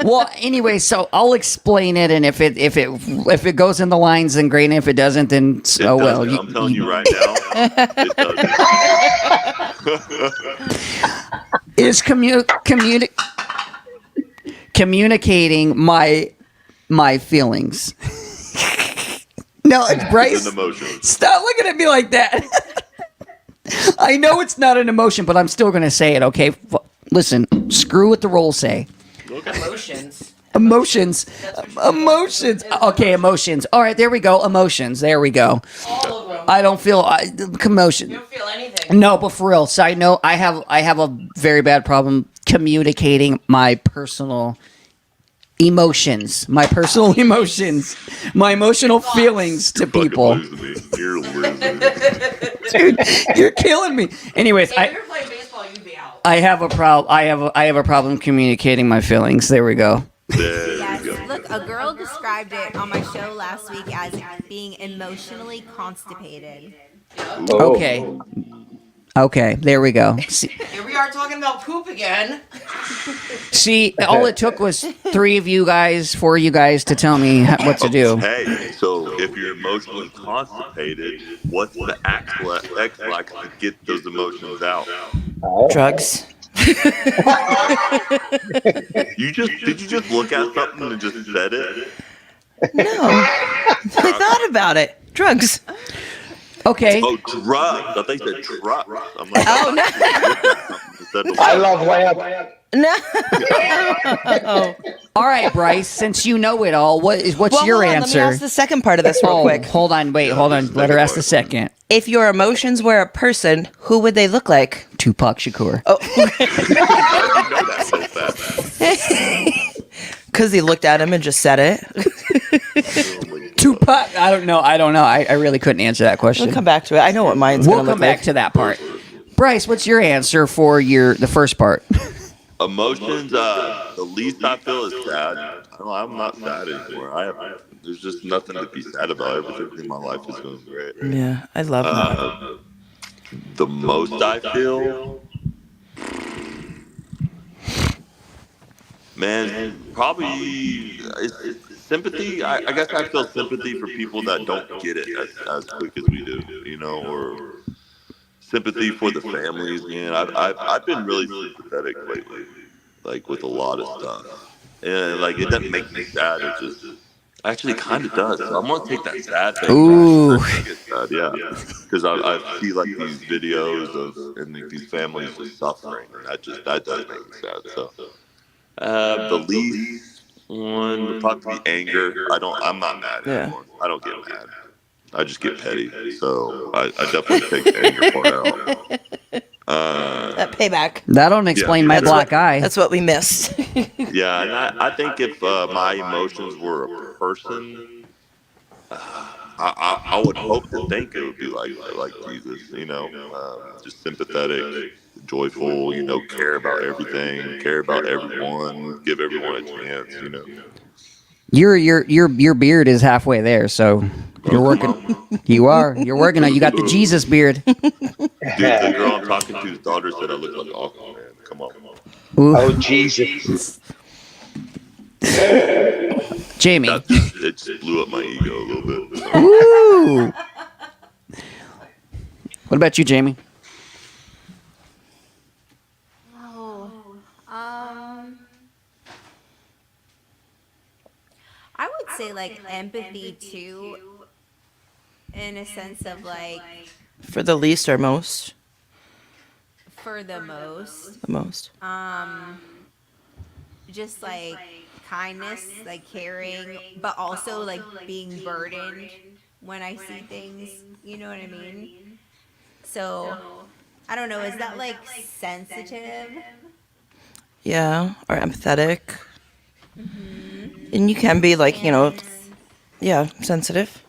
well, anyway, so I'll explain it, and if it goes in the lines, then great. And if it doesn't, then It oh well. doesn't. I'm telling you right now, it doesn't. Is communicating my feelings. No, it's Bryce. An emotion. Stop looking at me like that. I know it's not an emotion, but I'm still going to say it, okay? Listen, screw what the rolls say. Emotions. Emotions. Emotions. Okay, emotions. All right, there we go. Emotions. There we go. All of them. I don't feel commotion. You don't feel anything. No, but for real, side note, I have a very bad problem communicating my personal emotions, my emotional feelings to Fucking people. losing me. You're losing me. Dude, you're killing me. Anyways, If you were playing baseball, you'd be out. I have a problem communicating my feelings. There we go. There Yes. you go. Look, a girl described it on my show last week as being emotionally constipated. Oh. Okay, there we go. Here we are talking about poop again. See, all it took was 4 of you guys to tell me what to do. Hey, so if you're emotionally constipated, what's the actual X-lax to get those emotions out? Drugs. Did you just look at something and just said it? No. I thought about it. Drugs. Okay. Oh, drugs. I think they said trucks. I'm like, Oh, no. I love lamb. No. All right, Bryce. Since you know it all, what's Well, your hold on, answer? Let me ask the second part of this real Oh, quick. hold on. Let her ask the second. If your emotions were a person, who would they look like? Tupac Shakur. I didn't know that so fast. Because he looked at him and just said it. Tupac. I don't know. I really couldn't answer that question. We'll come back to it. I know what mine's We'll going to come look back like. to that part. Bryce, what's your answer for the first part? Emotions, the least I feel is sad. I'm not sad anymore. There's just nothing to be sad about. Everything in my life is going great. Yeah, I love that. The most I feel, man, probably it's sympathy. I guess I feel sympathy for people that don't get it as quick as we do, or sympathy for the families, man. I've been really sympathetic lately, like with a lot of stuff, and like it doesn't make me sad. It just actually kind of does. So I'm gonna take that sad thing. Ooh. Make it sad, yeah, because I see like these videos and these families just suffering, and that does make me sad. So the least one would probably be anger. I'm not mad anymore. I don't get mad. I just get petty. So I definitely take the anger part out. That payback. That don't explain my black eye. That's what we missed. Yeah, and I think if my emotions were a person, I would hope to think it would be like Jesus, just sympathetic, joyful, care about everything, care about everyone, give everyone a chance, Your beard is halfway there, so you're working. You're working on. You got the Jesus beard. Dude, the girl I'm talking to's daughter said I look like Aquaman. Come on. Ooh, Oh, Jesus. Jamie. It just blew up my ego a little bit. Ooh. What about you, Jamie? I would say like empathy too, in a sense of like For the least or most? for the most, The most. just like kindness, like caring, but also like being burdened when I see things. You know what I mean? So I don't know. Is that like sensitive? Yeah, or empathetic. And you can be like, yeah, sensitive.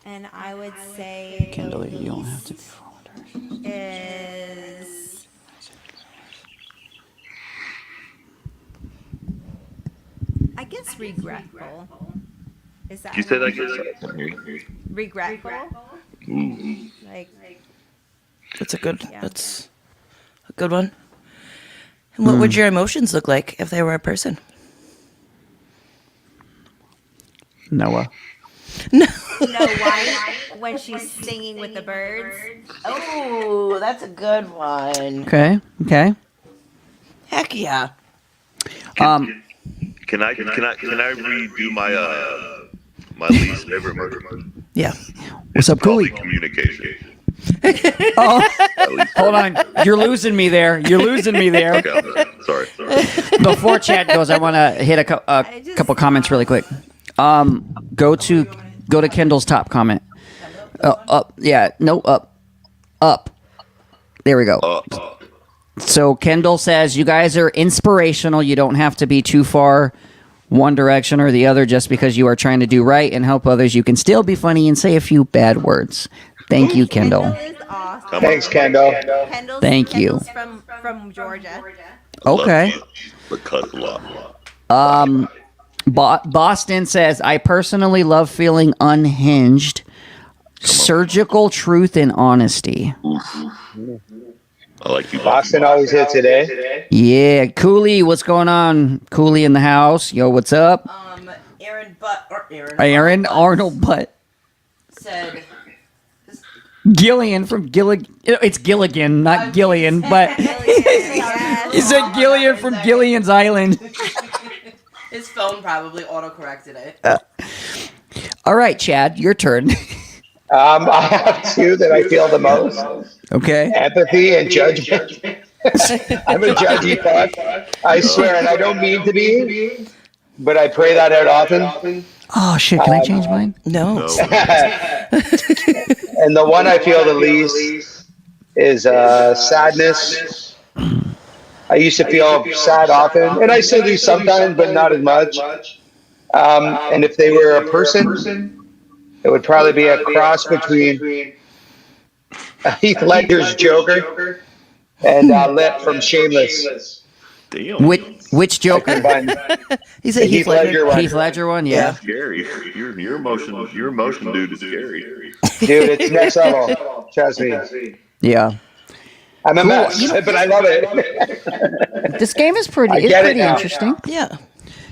And I would say Kendall, you don't have to be is I guess regretful. Is that You say that one? again? Regretful? Like That's a good. Yeah. That's a good one. And what would your emotions look like if they were a person? Noah. Snow White when she's singing with the birds. Oh, that's a good one. Okay. Okay. Heck yeah. Um. Can I redo my least favorite murder? Yeah. What's up, Probably Cooley? communication. Oh, At least. hold on. You're losing me there. You're losing me there. Okay, sorry. Before Chad goes, I want to hit a couple comments really quick. Go to Kendall's top comment. Up. Yeah. No. Up. There we go. So Kendall says, you guys are inspirational. You don't have to be too far one direction or the other just because you are trying to do right and help others. You can still be funny and say a few bad words. Thank you, Kendall. Kendall is awesome. Thanks, Kendall. Thank you. Kendall's from Georgia. Okay. But cut a lot. Boston says, I personally love feeling unhinged. Surgical truth and honesty. I like you. Boston always hits it, eh? Yeah. Cooley, what's going on? Cooley in the house. Yo, what's up? Aaron Arnold Butt. said. Gillian from Gilligan. It's Gilligan, not Gillian, but he said Gillian from Gillian's Island. His phone probably autocorrected it. All right, Chad, your turn. I have two that I feel the most: Okay. empathy and judgment. I'm a judgy fuck. I swear, and I don't mean to be, but I pray that out often. Oh shit! Can I change mine? No. And the one I feel the least is sadness. I used to feel sad often, and I still do sometimes, but not as much. And if they were a person, it would probably be a cross between Heath Ledger's Joker and Lip from Shameless. Damn. Which Joker? Combined. He said Heath Ledger. one. Heath Ledger one? Yeah. Scary. Your emotion dude is scary. Dude, it's next level. Trust me. Yeah. I'm a mess, but I love it. This game is I pretty. It's get it pretty now. interesting. Yeah.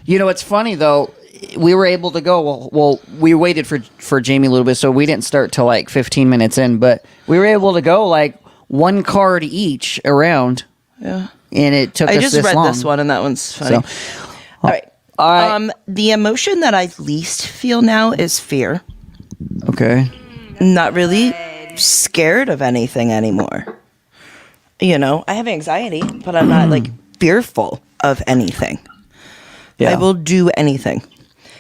You know, it's funny though. We were able to go. Well, we waited for Jamie a little bit, so we didn't start till like 15 minutes in. But we were able to go like one card each around, Yeah. and it took I us just this read long. this one and that one's funny. So, All right. all right. The emotion that I least feel now is fear. Okay. Not really scared of anything anymore. You know, I have anxiety, but I'm not like fearful of anything. Yeah. I will do anything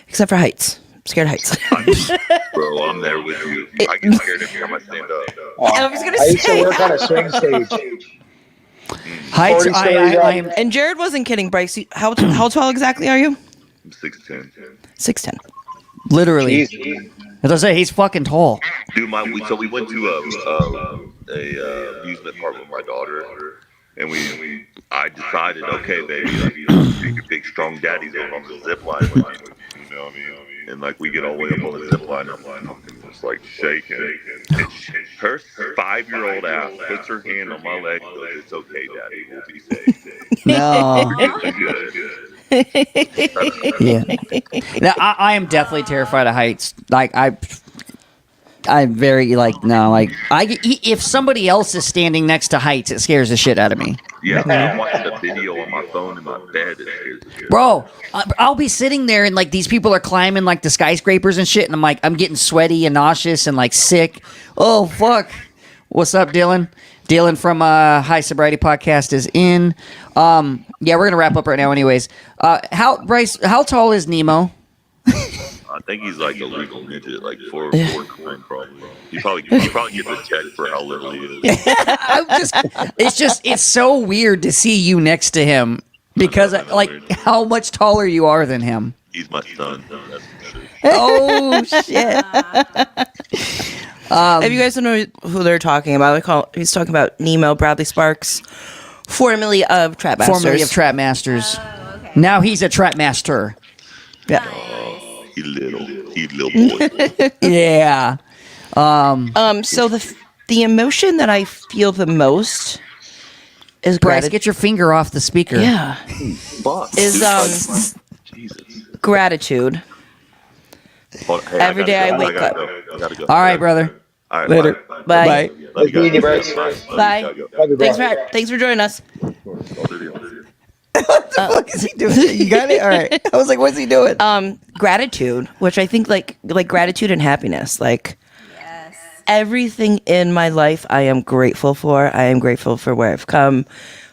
except for heights. I'm scared of heights. Bro, I'm there with you. I get scared every time I stand up. I was gonna I used to say. work on a swing stage. Heights. 40 stories I up. am. And Jared wasn't kidding, Bryce. How tall exactly are you? I'm 6'10". 6'10". Literally. Jeez. As I say, he's fucking tall. Dude, we went to a amusement park with my daughter, and I decided, okay, baby, like, your big strong daddy's going on the zip line with you. You know what I mean? And like we get all the way up on the zip line, I'm just like shaking. And her 5-year-old ass puts her hand on my leg and goes, "It's okay, Daddy, we'll be safe." No. Good. Yeah. Now, I am definitely terrified of heights. Like I'm very like no like if somebody else is standing next to heights, it scares the shit out of me. Yeah, I'm watching a video on my phone in my bed. It scares the shit. Bro, I'll be sitting there and like these people are climbing like the skyscrapers and shit, and I'm like I'm getting sweaty and nauseous and like sick. Oh fuck! What's up, Dylan? Dylan from High Sobriety Podcast is in. Yeah, we're gonna wrap up right now, anyways. Bryce, how tall is Nemo? I think he's like a legal midget, like 4'9" probably. He probably gets a check for how little he is. It's so weird to see you next to him because I know, like weird. how much taller you are than him. He's my son. That's for sure. Oh shit! If you guys don't know who they're talking about, he's talking about Nemo Bradley Sparks, formerly of Trap Masters. Formerly of Trap Masters. Oh, okay. Now he's a Trap Master. Yeah. He little boy. Yeah. So The emotion that I feel the most is Bryce, gratitude. get your finger off the speaker. Yeah, Fuck. is Jesus. gratitude. Hold on, hey, Every gotta day go. I wake gotta up. Go. I gotta go. All right, brother. All right, Later. Bye. Love you Take it guys. easy, Bryce. Bye. Gotta go. Love you, bro. Thanks for joining us. What is he doing? You got it? All right. I was like, what's he doing? Gratitude, which I think like gratitude and happiness, like Yes. everything in my life I am grateful for. I am grateful for where I've come,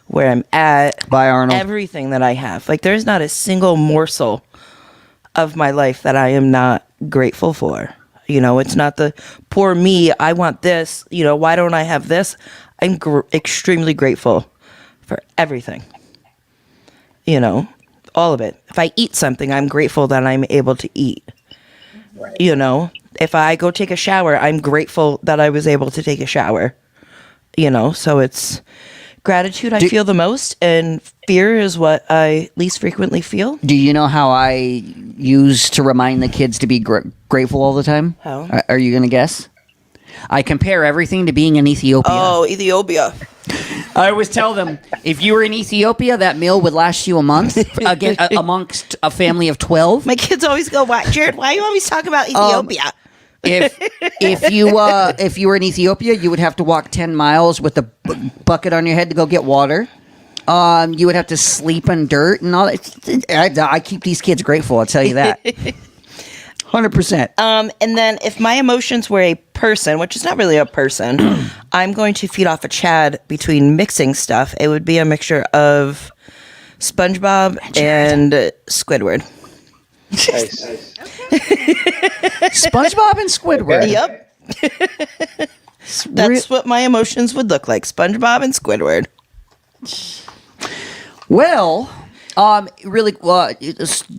where I'm at. Bye, Arnold. Everything that I have. Like there's not a single morsel of my life that I am not grateful for. You know, it's not the poor me, I want this, you know, why don't I have this? I'm extremely grateful for everything. You know, all of it. If I eat something, I'm grateful that I'm able to eat. You know, if I go take a shower, I'm grateful that I was able to take a shower. You know, so it's gratitude I feel the most, and fear is what I least frequently feel. Do you know how I use to remind the kids to be grateful all the time? How? Are you going to guess? I compare everything to being in Ethiopia. Oh, Ethiopia. I always tell them, if you were in Ethiopia, that meal would last you a month again, amongst a family of 12. My kids always go, "Why, Jared? Why are you always talking about Ethiopia?" If you were in Ethiopia, you would have to walk 10 miles with a bucket on your head to go get water. You would have to sleep in dirt and all that. I keep these kids grateful, I'll tell you that. 100%. And then if my emotions were a person, which is not really a person, I'm going to feed off a Chad between mixing stuff. It would be a mixture of SpongeBob and Squidward. Nice. SpongeBob and Squidward. Yep. That's what my emotions would look like. SpongeBob and Squidward. Well, really,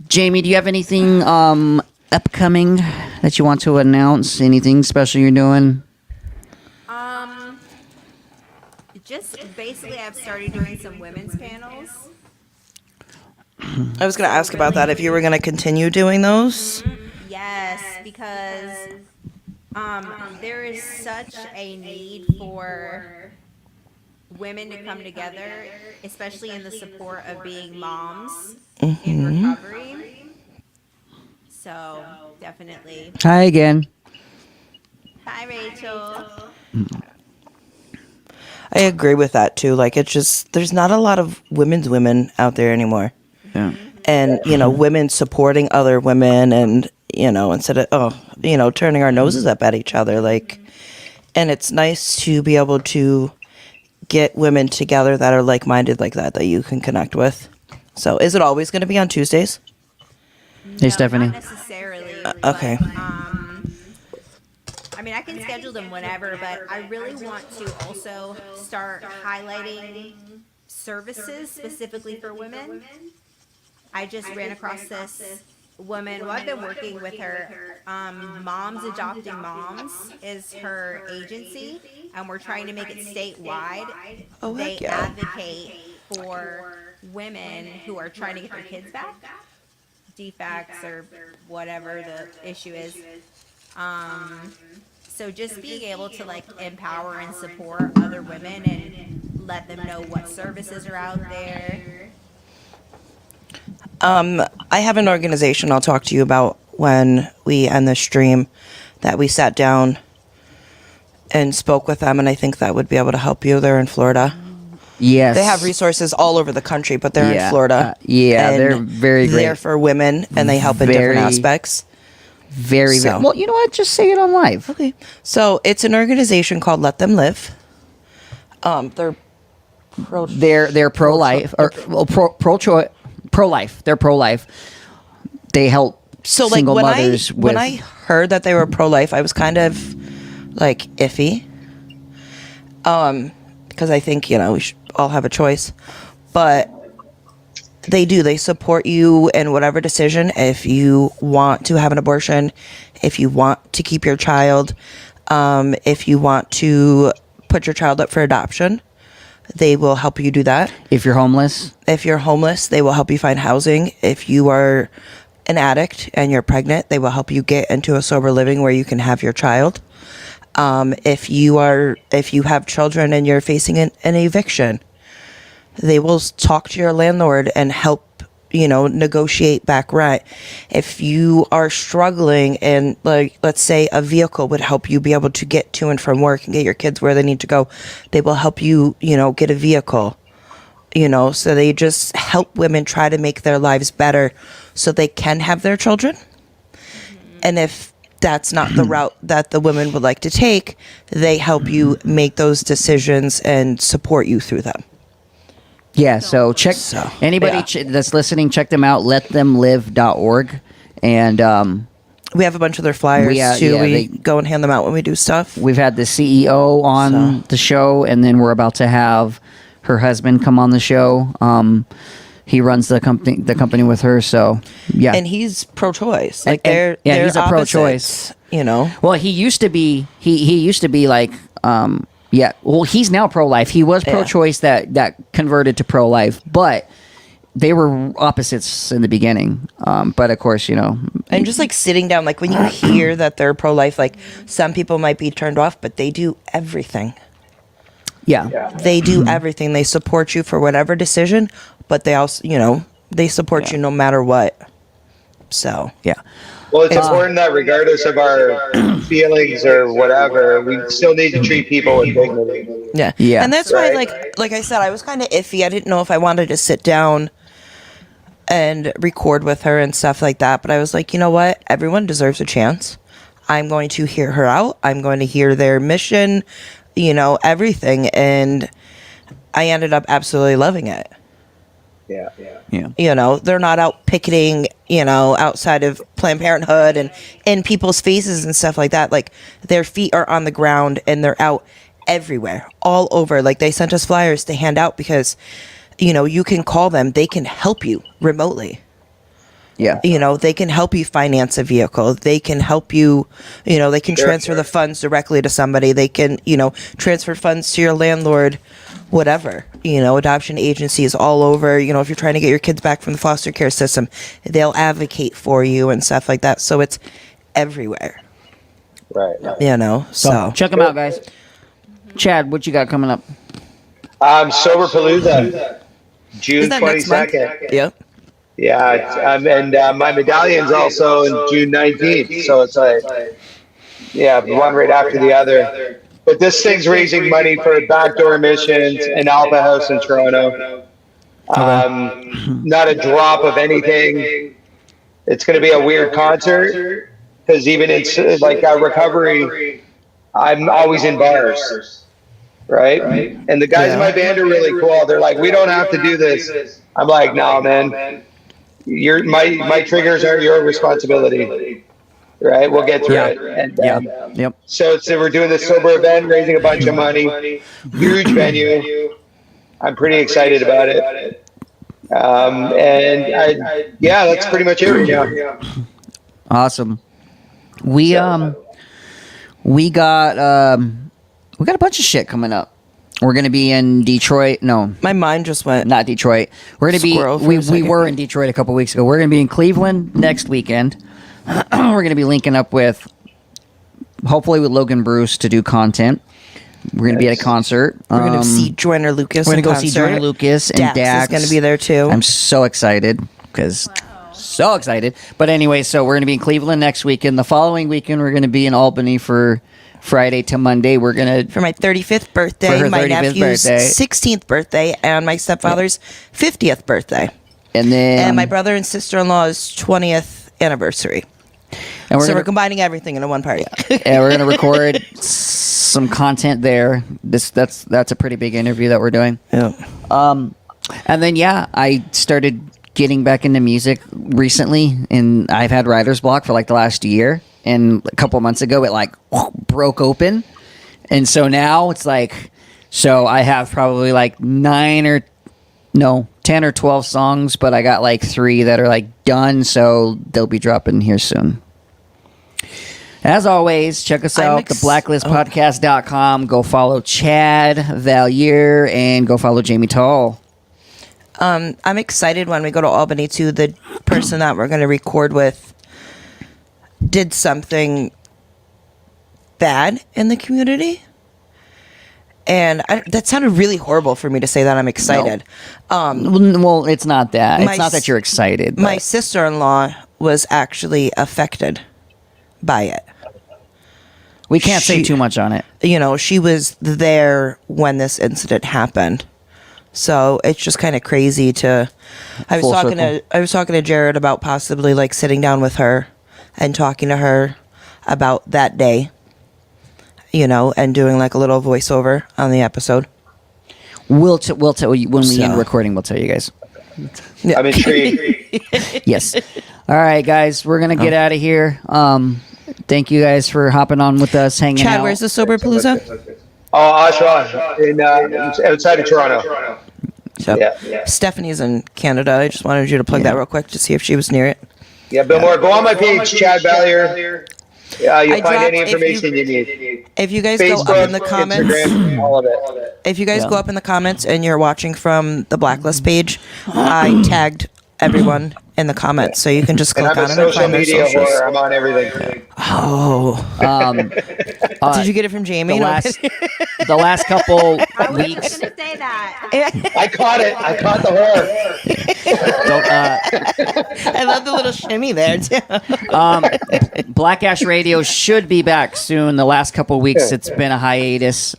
Jamie, do you have anything upcoming that you want to announce? Anything special you're doing? Just basically, I've started doing some women's panels. I was going to ask about that if you were going to continue doing those. Yes, because there is such a need for women to come together, especially in the support of being moms in recovery. So definitely. Hi again. Hi, Rachel. I agree with that too. Like it's just there's not a lot of women's women out there anymore. Yeah. And you know, women supporting other women, and you know, instead of turning our noses up at each other, like, and it's nice to be able to get women together that are like-minded like that you can connect with. So is it always going to be on Tuesdays? Hey, Stephanie. Not necessarily. Okay. But, I mean, I can schedule them whenever, but I really want to also start highlighting services specifically for women. I just ran across this woman. Well, I've been working with her. Moms Adopting Moms is her agency, and we're trying to make it statewide. Oh, They heck yeah. advocate for women who are trying to get their kids back, defects or whatever the issue is. So just being able to like empower and support other women and let them know what services are out there. I have an organization I'll talk to you about when we end the stream that we sat down and spoke with them, and I think that would be able to help you. They're in Florida. Yes. They have resources all over the country, but they're in Florida. Yeah, And they're very great. They're for women, and they help in different Very- aspects. Very, So- very. Well, you know what? Just say it on live. Okay. So it's an organization called Let Them Live. They're pro. They're pro life or well, pro life. They're pro life. They help So like single when mothers when I heard that they were pro life, I was kind of like iffy. Because I think we should all have a choice, but they do. They support you in whatever decision. If you want to have an abortion, if you want to keep your child, if you want to put your child up for adoption, they will help you do that. if you're homeless. If you're homeless, they will help you find housing. If you are an addict and you're pregnant, they will help you get into a sober living where you can have your child. If you have children and you're facing an eviction, they will talk to your landlord and help, negotiate back rent. If you are struggling and, like, let's say a vehicle would help you be able to get to and from work and get your kids where they need to go, they will help you, get a vehicle. So they just help women try to make their lives better so they can have their children. And if that's not the route that the women would like to take, they help you make those decisions and support you through them. Yeah, so check anybody that's listening, check them out, letthemlive.org. And We have a bunch of their flyers too. We go and hand them out when we do stuff. we've had the CEO on the show, and then we're about to have her husband come on the show. He runs the company with her, so yeah. And he's pro-choice. Like And- they're he's a opposites, pro-choice. Well, he used to be he used to be like he's now pro-life. He was pro-choice that converted to pro-life, but they were opposites in the beginning. But of course, and just like sitting down, like when you hear that they're pro-life, like some people might be turned off, but they do everything. yeah. They do everything. They support you for whatever decision, but they also, they support you no matter what. So, Yeah. Well, it's important that regardless of our feelings or whatever, we still need to treat people with dignity. yeah. Yeah. And that's why, like I said, I was kind of iffy. I didn't know if I wanted to sit down and record with her and stuff like that. But I was like, you know what? Everyone deserves a chance. I'm going to hear her out. I'm going to hear their mission, everything. And I ended up absolutely loving it. Yeah. They're not out picketing, outside of Planned Parenthood and in people's faces and stuff like that. Like, their feet are on the ground and they're out everywhere, all over. Like, they sent us flyers to hand out because, you can call them. They can help you remotely. Yeah. They can help you finance a vehicle. They can help you, they can transfer the funds directly to somebody. They can, transfer funds to your landlord, whatever. Adoption agencies all over. If you're trying to get your kids back from the foster care system, they'll advocate for you and stuff like that. So it's everywhere. Right. So Check them out, guys. Chad, what you got coming up? Sober Palooza, June is that next month? 22nd. Yep. Yeah, and my medallion's also in June 19th, so it's like, one right after the other. But this thing's raising money for Backdoor Missions and Alpha House in Toronto. Not a drop of anything. It's going to be a weird concert because even in like recovery, I'm always in bars, right? And the guys in my band are really cool. They're like, we don't have to do this. I'm like, no, man. My triggers are your responsibility, right? We'll get through it. And, Yep. So we're doing this sober event, raising a bunch of money, huge venue. I'm pretty excited about it. That's pretty much it right now. Awesome. We got a bunch of shit coming up. We're gonna be in Detroit. No, My mind just went. not Detroit. We're gonna be. Squirrel for a We second. were in Detroit a couple weeks ago. We're gonna be in Cleveland next weekend. We're gonna be linking up with, hopefully, with Logan Bruce to do content. We're gonna be at a concert. We're going to see Joyner Lucas. We're gonna in go concert. see Jordan Lucas and Dax. is going to be there too. I'm so excited because so excited. But anyway, so we're gonna be in Cleveland next weekend. The following weekend, we're gonna be in Albany for Friday to Monday. We're gonna for my 35th birthday, For her my 35th nephew's birthday. 16th birthday, and my stepfather's 50th birthday, and then and my brother and sister-in-law's 20th anniversary. and So gonna- we're combining everything into one party. and we're gonna record some content there. That's a pretty big interview that we're doing. Yeah. And then I started getting back into music recently, and I've had writer's block for like the last year. And a couple months ago, it like broke open, and so now it's like, so I have probably like 10 or 12 songs, but I got like 3 that are like done, so they'll be dropping here soon. As always, check us I'm out, theblacklistpodcast.com. Go follow Chad Valier and go follow Jamie Tall. I'm excited when we go to Albany too. The person that we're going to record with did something bad in the community. And that sounded really horrible for me to say that I'm excited. Well, it's not that. My It's not that you're excited. My but- sister-in-law was actually affected by it. we can't say she- too much on it. You know, she was there when this incident happened. So it's just kind of crazy to. I Full was talking to Jared about possibly like sitting down with her and talking to her about that day. You know, and doing like a little voiceover on the episode. We'll tell you when we So- end recording. We'll tell you guys. I'm intrigued. Yes. All right, guys, we're gonna get out of here. Thank you guys for hopping on with us, hanging Chad, out. where's the Sober Palooza? Oh, Oshawa, outside of Toronto. So, Yeah. Stephanie's in Canada. I just wanted you to plug that real quick to see if she was near it. Yeah, Bill Moore, go on my page, Chad Ballier. You'll I find dropped- any if information you- you need. If you guys go up Facebook, in the comments, Instagram, all of it. if you guys Yeah. go up in the comments and you're watching from the Blacklist page, I tagged everyone in the comments, so you can just And click I'm a on them and social find their media socials. whore. I'm on everything. Oh, did you get it from Jamie? the No, last the last couple I was weeks? gonna say that. I caught it. I caught the whore. I love the little shimmy there too. Black Ash Radio should be back soon. The last couple weeks, it's been a hiatus.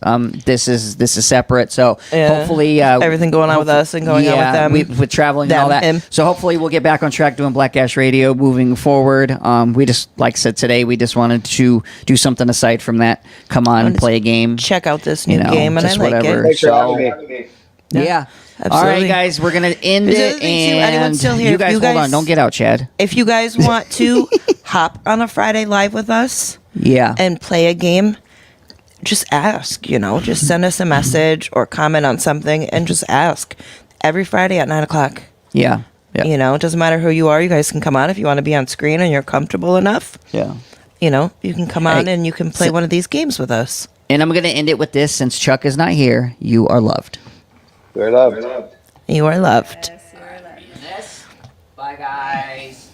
This is separate, so Yeah. hopefully Everything going on with us and going on with them. with traveling and all Them, that. him. So hopefully we'll get back on track doing Black Ash Radio moving forward. We just, like I said today, we just wanted to do something aside from that. Come on and play a game. Check out this new You know, game, and I just like whatever. it. Thanks for So- having me. Yeah. All absolutely. right, guys, we're gonna end There's it. other thing, too. Anyone And still here? you If guys, you hold guys- on. Don't get out, Chad. If you guys want to hop on a Friday live with us Yeah. and play a game, just ask. You know, just send us a message or comment on something, and just ask. Every Friday at 9:00. yeah. Yeah. You know, it doesn't matter who you are. You guys can come on if you want to be on screen and you're comfortable enough. Yeah. You know, you can come on Hey, and you can play so- one of these games with us. And I'm gonna end it with this. Since Chuck is not here, you are loved. We're loved. You are loved. Bye, guys.